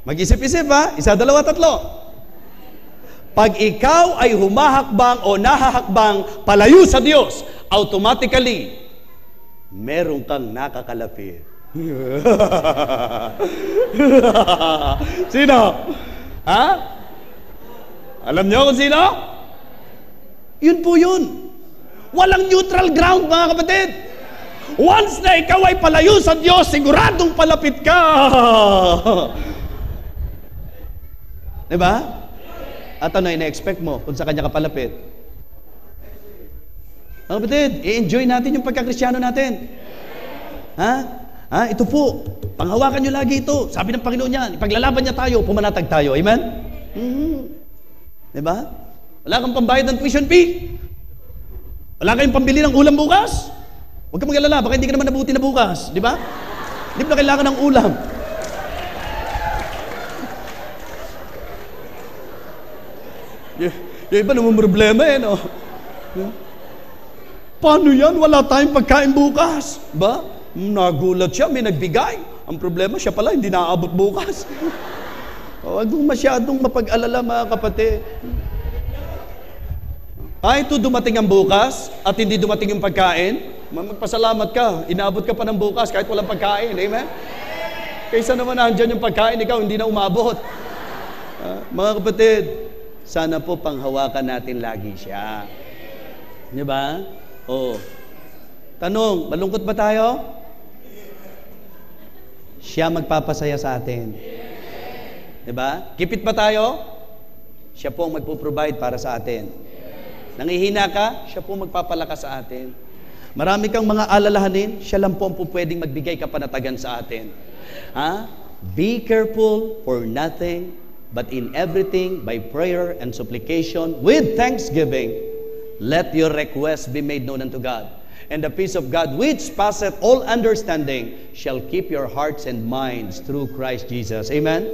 Mag-isip-isip ha, 1, 2, 3. Pag ikaw ay humahakbang o nahahakbang palayo sa Diyos, automatically, meron kang nakakalapit. Sino? Ha? Alam niyo kung sino? Yun po yun. Walang neutral ground, mga kapatid. Once na ikaw ay palayo sa Diyos, siguradong palapit ka. Diba? At ano ina-expect mo kung sa Kanya ka palapit? Mga kapatid, i-enjoy natin yung pagkakristyano natin. Ito po, panghawakan nyo lagi ito. Sabi ng Panginoon niyan, ipaglalaban niya tayo, pumanatag tayo. Amen? Diba? Wala kang pambayad ng tuition fee. Wala kayong pambili ng ulam bukas. Huwag kang mag-alala, baka hindi ka naman nabuti na bukas. Di ba? Hindi mo na kailangan ng ulam. Yung iba naman problema no? Paano yan? Wala tayong pagkain bukas. Ba? Nagulat siya, may nagbigay. Ang problema, siya pala, hindi naaabot bukas. Huwag mong masyadong mapag-alala, mga kapatid. Kahit ito dumating ang bukas at hindi dumating yung pagkain, magpasalamat ka. Inaabot ka pa ng bukas kahit walang pagkain. Amen? Kaysa naman nandyan yung pagkain, ikaw hindi na umabot. Mga kapatid, sana po panghawakan natin lagi siya. Di ba? Tanong, malungkot ba tayo? Siya magpapasaya sa atin. Di ba? Kipit ba tayo? Siya po ang magpo-provide para sa atin. Nangihina ka, siya po magpapalakas sa atin. Marami kang mga alalahanin, siya lang po ang pwedeng magbigay kapanatagan sa atin. Be careful for nothing, but in everything, by prayer and supplication, with thanksgiving, let your requests be made known unto God. And the peace of God, which passeth all understanding, shall keep your hearts and minds through Christ Jesus. Amen?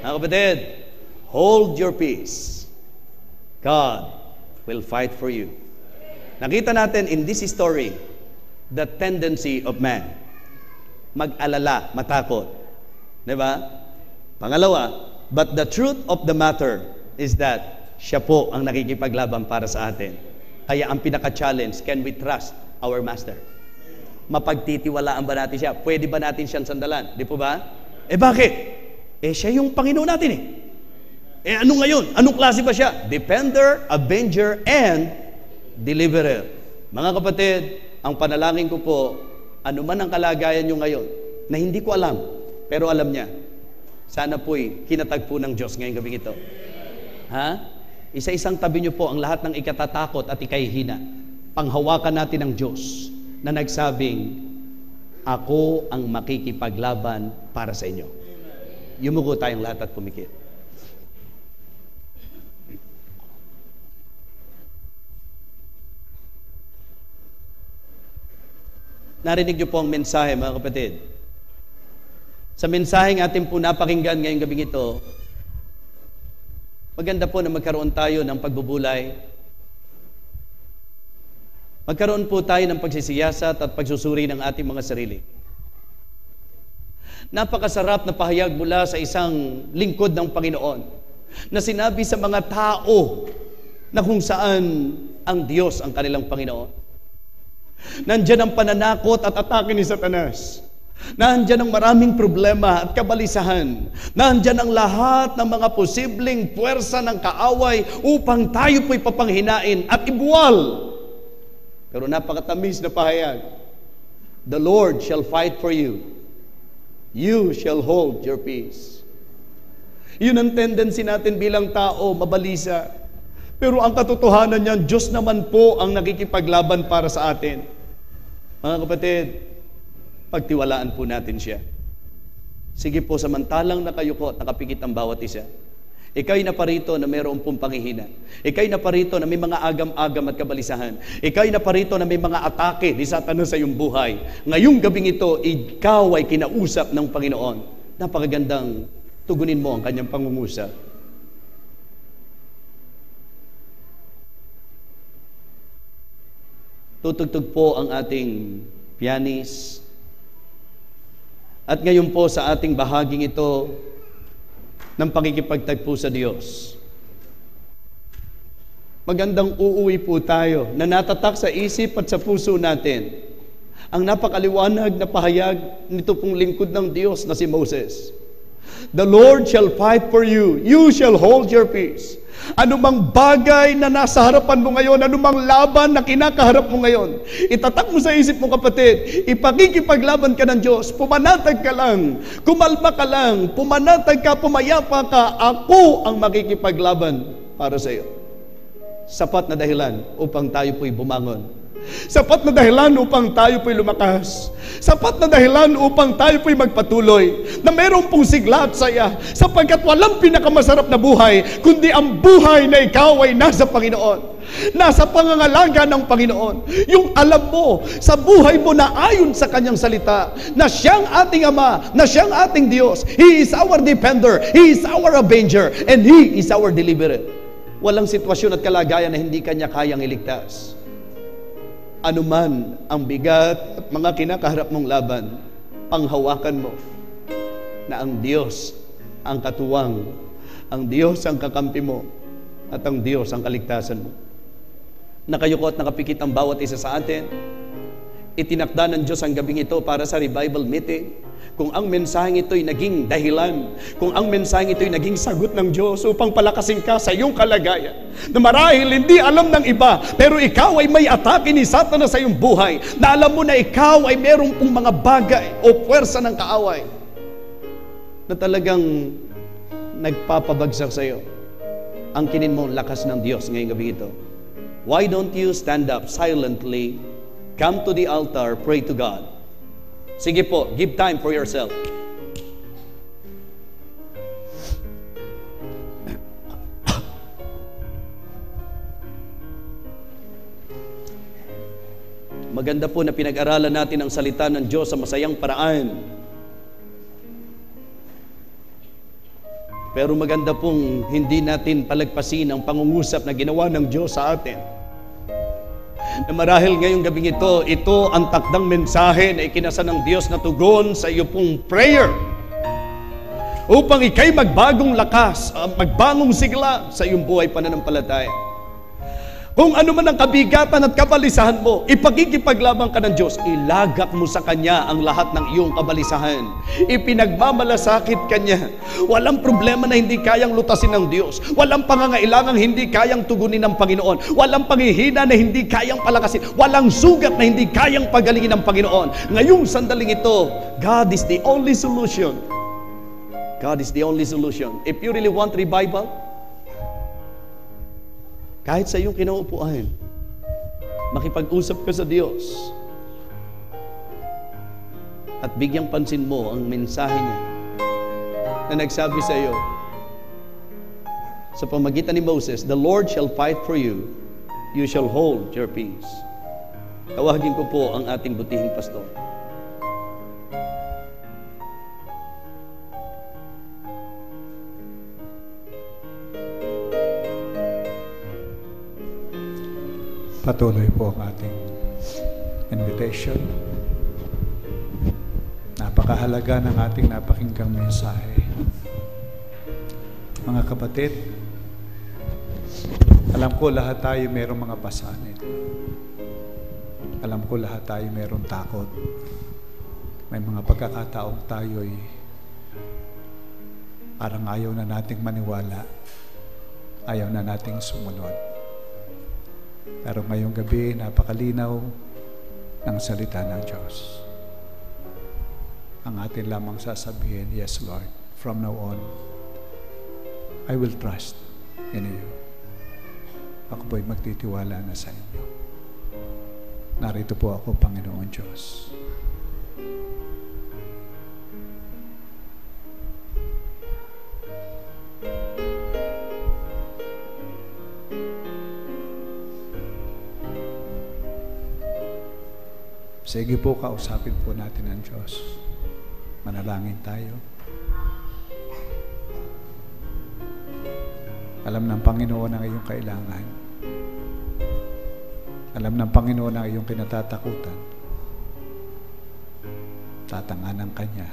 Mga kapatid, hold your peace. God will fight for you. Nakita natin in this story, the tendency of man. Mag-alala, matakot. Diba? Pangalawa, but the truth of the matter is that siya po ang nakikipaglaban para sa atin. Kaya ang pinaka-challenge, can we trust our Master? Mapagtitiwalaan ba natin siya? Pwede ba natin siyang sandalan? Di po ba? Bakit? Siya yung Panginoon natin ano ngayon? Anong klase ba siya? Defender, avenger, and deliverer. Mga kapatid, ang panalangin ko po, ano man ang kalagayan nyo ngayon, na hindi ko alam, pero alam niya, sana po'y kinatagpo ng Diyos ngayong gabing ito. Isa-isang tabi nyo po ang lahat ng ikatatakot at ikahihina. Panghawakan natin ang Diyos na nagsabing, ako ang makikipaglaban para sa inyo. Yumuko tayong lahat at pumikit. Narinig niyo po ang mensahe, mga kapatid. Sa mensaheng atin po napakinggan ngayong gabing ito, maganda po na magkaroon tayo ng pagbubulay. Magkaroon po tayo ng pagsisiyasat at pagsusuri ng ating mga sarili. Napakasarap na pahayag mula sa isang lingkod ng Panginoon na sinabi sa mga tao na kung saan ang Diyos ang kanilang Panginoon. Nandiyan ang pananakot at atake ni Satanas. Nandiyan ang maraming problema at kabalisahan. Nandiyan ang lahat ng mga posibleng puwersa ng kaaway upang tayo po'y papanghinain at ibuwal. Pero napakatamis na pahayag. The Lord shall fight for you. You shall hold your peace. Yun ang tendency natin bilang tao, mabalisa. Pero ang katotohanan niyan, Diyos naman po ang nakikipaglaban para sa atin. Mga kapatid, pagtiwalaan po natin siya. Sige po, samantalang nakayuko at nakapikit ang bawat isa. Ika'y naparito na mayroon pong panghihina. Ika'y naparito na may mga agam-agam at kabalisahan. Ika'y naparito na may mga atake ni Satanas sa iyong buhay. Ngayong gabing ito, ikaw ay kinausap ng Panginoon. Napakagandang tugunin mo ang kanyang pangungusap. Tutugtog po ang ating pianist. At ngayon po sa ating bahaging ito ng pakikipagtagpo sa Diyos, magandang uuwi po tayo na natatak sa isip at sa puso natin ang napakaliwanag na pahayag nito pong lingkod ng Diyos na si Moses. The Lord shall fight for you. You shall hold your peace. Anumang bagay na nasa harapan mo ngayon, anumang laban na kinakaharap mo ngayon, itatak mo sa isip mo, kapatid, ipakikipaglaban ka ng Diyos, pumanatag ka lang, kumalma ka lang, pumanatag ka, pumayapa ka, ako ang makikipaglaban para sa iyo. Sapat na dahilan upang tayo po'y bumangon. Sapat na dahilan upang tayo po'y lumakas. Sapat na dahilan upang tayo po'y magpatuloy na mayroon pong sigla at saya, sapagkat walang pinakamasarap na buhay kundi ang buhay na ikaw ay nasa Panginoon, nasa pangangalaga ng Panginoon. Yung alam mo sa buhay mo na ayon sa Kanyang salita na Siyang ating Ama, na Siyang ating Diyos. He is our defender, He is our avenger, and He is our deliverer. Walang sitwasyon at kalagayan na hindi Kanya kayang iligtas. Anuman ang bigat at mga kinakaharap mong laban, panghawakan mo na ang Diyos ang katuwang, ang Diyos ang kakampi mo, at ang Diyos ang kaligtasan mo. Nakayuko at nakapikit ang bawat isa sa atin. Itinakda ng Diyos ang gabing ito para sa revival meeting. Kung ang mensaheng ito'y naging dahilan, kung ang mensaheng ito'y naging sagot ng Diyos upang palakasin ka sa iyong kalagayan, na marahil hindi alam ng iba, pero ikaw ay may atake ni Satanas sa iyong buhay, na alam mo na ikaw ay merong pong mga bagay o puwersa ng kaaway na talagang nagpapabagsak sa iyo, angkinin mo ang lakas ng Diyos ngayong gabi ito. Why don't you stand up silently, come to the altar, pray to God? Sige po, give time for yourself. Maganda po na pinag-aralan natin ang salita ng Diyos sa masayang paraan. Pero maganda pong hindi natin palagpasin ang pangungusap na ginawa ng Diyos sa atin. Na marahil ngayong gabing ito ang takdang mensahe na ikinasa ng Diyos na tugon sa iyo pong prayer upang ikay magbagong lakas, magbagong sigla sa iyong buhay pananampalataya. Kung ano man ang kabigatan at kabalisahan mo, ipagkikipaglaban ka ng Diyos, ilagak mo sa Kanya ang lahat ng iyong kabalisahan. Ipinagmamalasakit ka niya. Walang problema na hindi kayang lutasin ng Diyos. Walang pangangailangang hindi kayang tugunin ng Panginoon. Walang panghihina na hindi kayang palakasin. Walang sugat na hindi kayang pagalingin ng Panginoon. Ngayong sandaling ito, God is the only solution. God is the only solution. If you really want revival, kahit sa iyong kinaupuan, makipag-usap ka sa Diyos at bigyang pansin mo ang mensahe niya na nagsabi sa iyo sa pamagitan ni Moses, the Lord shall fight for you, you shall hold your peace. Tawagin ko po ang ating butihing pastor. Patuloy po ang ating invitation. Napakahalaga ng ating napakinggang mensahe. Mga kapatid, alam ko lahat tayo mayroong mga pasanin. Alam ko lahat tayo mayroong takot. May mga pagkakataong tayo'y parang ayaw na nating maniwala. Ayaw na nating sumunod. Pero ngayong gabi, napakalinaw ng salita ng Diyos. Ang atin lamang sasabihin, yes Lord, from now on, I will trust in you. Ako po'y magtitiwala na sa inyo. Narito po ako, Panginoon Diyos. Sige po, kausapin po natin ang Diyos. Manalangin tayo. Alam ng Panginoon ang iyong kailangan. Alam ng Panginoon ang iyong kinatatakutan. Tatanganan ka niya.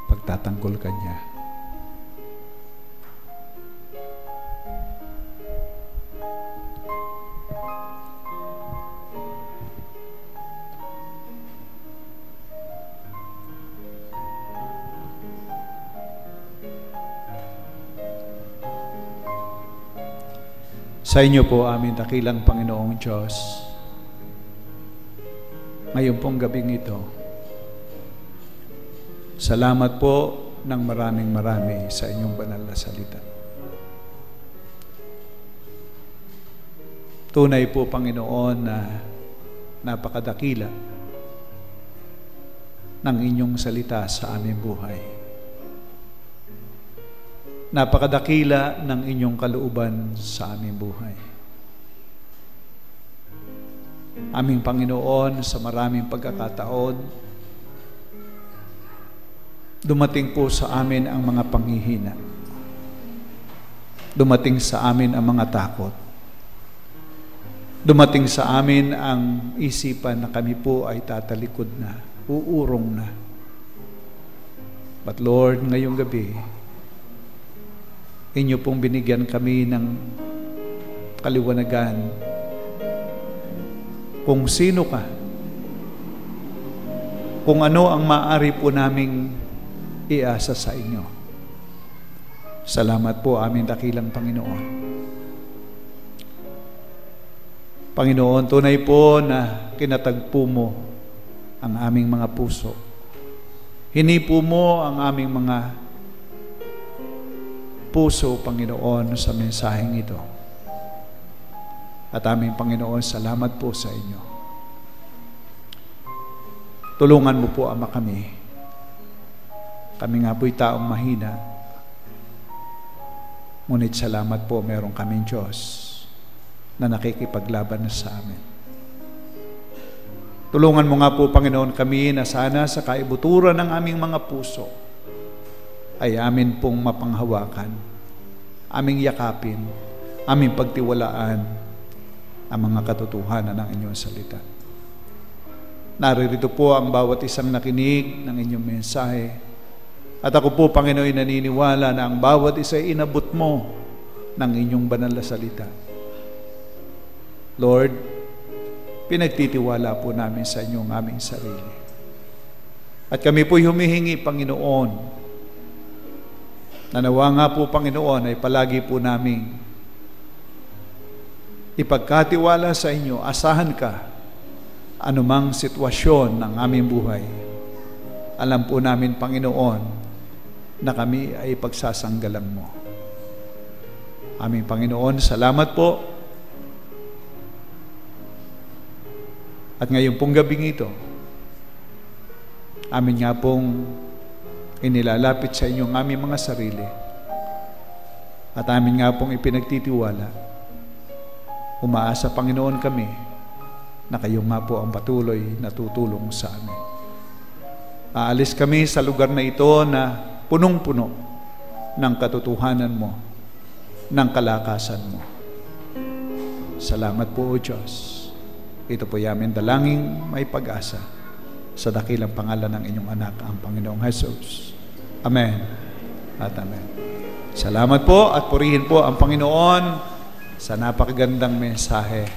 Pagtatanggol ka niya. Sa inyo po, aming dakilang Panginoong Diyos, ngayon pong gabing ito, salamat po ng maraming sa inyong banal na salita. Tunay po, Panginoon, na napakadakila ng inyong salita sa aming buhay. Napakadakila ng inyong kalooban sa aming buhay. Aming Panginoon, sa maraming pagkakataon, dumating po sa amin ang mga panghihina. Dumating sa amin ang mga takot. Dumating sa amin ang isipan na kami po ay tatalikod na, uurong na. But Lord, ngayong gabi, inyo pong binigyan kami ng kaliwanagan kung sino ka, kung ano ang maaari po naming iasa sa inyo. Salamat po, aming dakilang Panginoon. Panginoon, tunay po na kinatagpo mo ang aming mga puso. Hinipo mo ang aming mga puso, Panginoon, sa mensaheng ito. At aming Panginoon, salamat po sa inyo. Tulungan mo po, Ama, kami. Kami nga po'y taong mahina. Ngunit salamat po, meron kaming Diyos na nakikipaglaban na sa amin. Tulungan mo nga po, Panginoon, kami na sana sa kaibuturan ng aming mga puso ay amin pong mapanghawakan, aming yakapin, aming pagtiwalaan ang mga katotohanan ng inyong salita. Naririto po ang bawat isang nakinig ng inyong mensahe. At ako po, Panginoon, naniniwala na ang bawat isa ay inabot mo ng inyong banal na salita. Lord, pinagtitiwala po namin sa inyong aming sarili. At kami po'y humihingi, Panginoon, nanawa nga po, Panginoon, ay palagi po namin ipagkatiwala sa inyo, asahan ka, anumang sitwasyon ng aming buhay. Alam po namin, Panginoon, na kami ay pagsasanggalang mo. Aming Panginoon, salamat po. At ngayon pong gabing ito, amin nga pong inilalapit sa inyong aming mga sarili. At amin nga pong ipinagtitiwala. Umaasa, Panginoon, kami na kayo nga po ang patuloy na tutulong sa amin. Aalis kami sa lugar na ito na punong-puno ng katotohanan mo, ng kalakasan mo. Salamat po, O Diyos. Ito po yamin dalangin may pag-asa sa dakilang pangalan ng inyong anak, ang Panginoong Jesus. Amen at amen. Salamat po at purihin po ang Panginoon sa napakagandang mensahe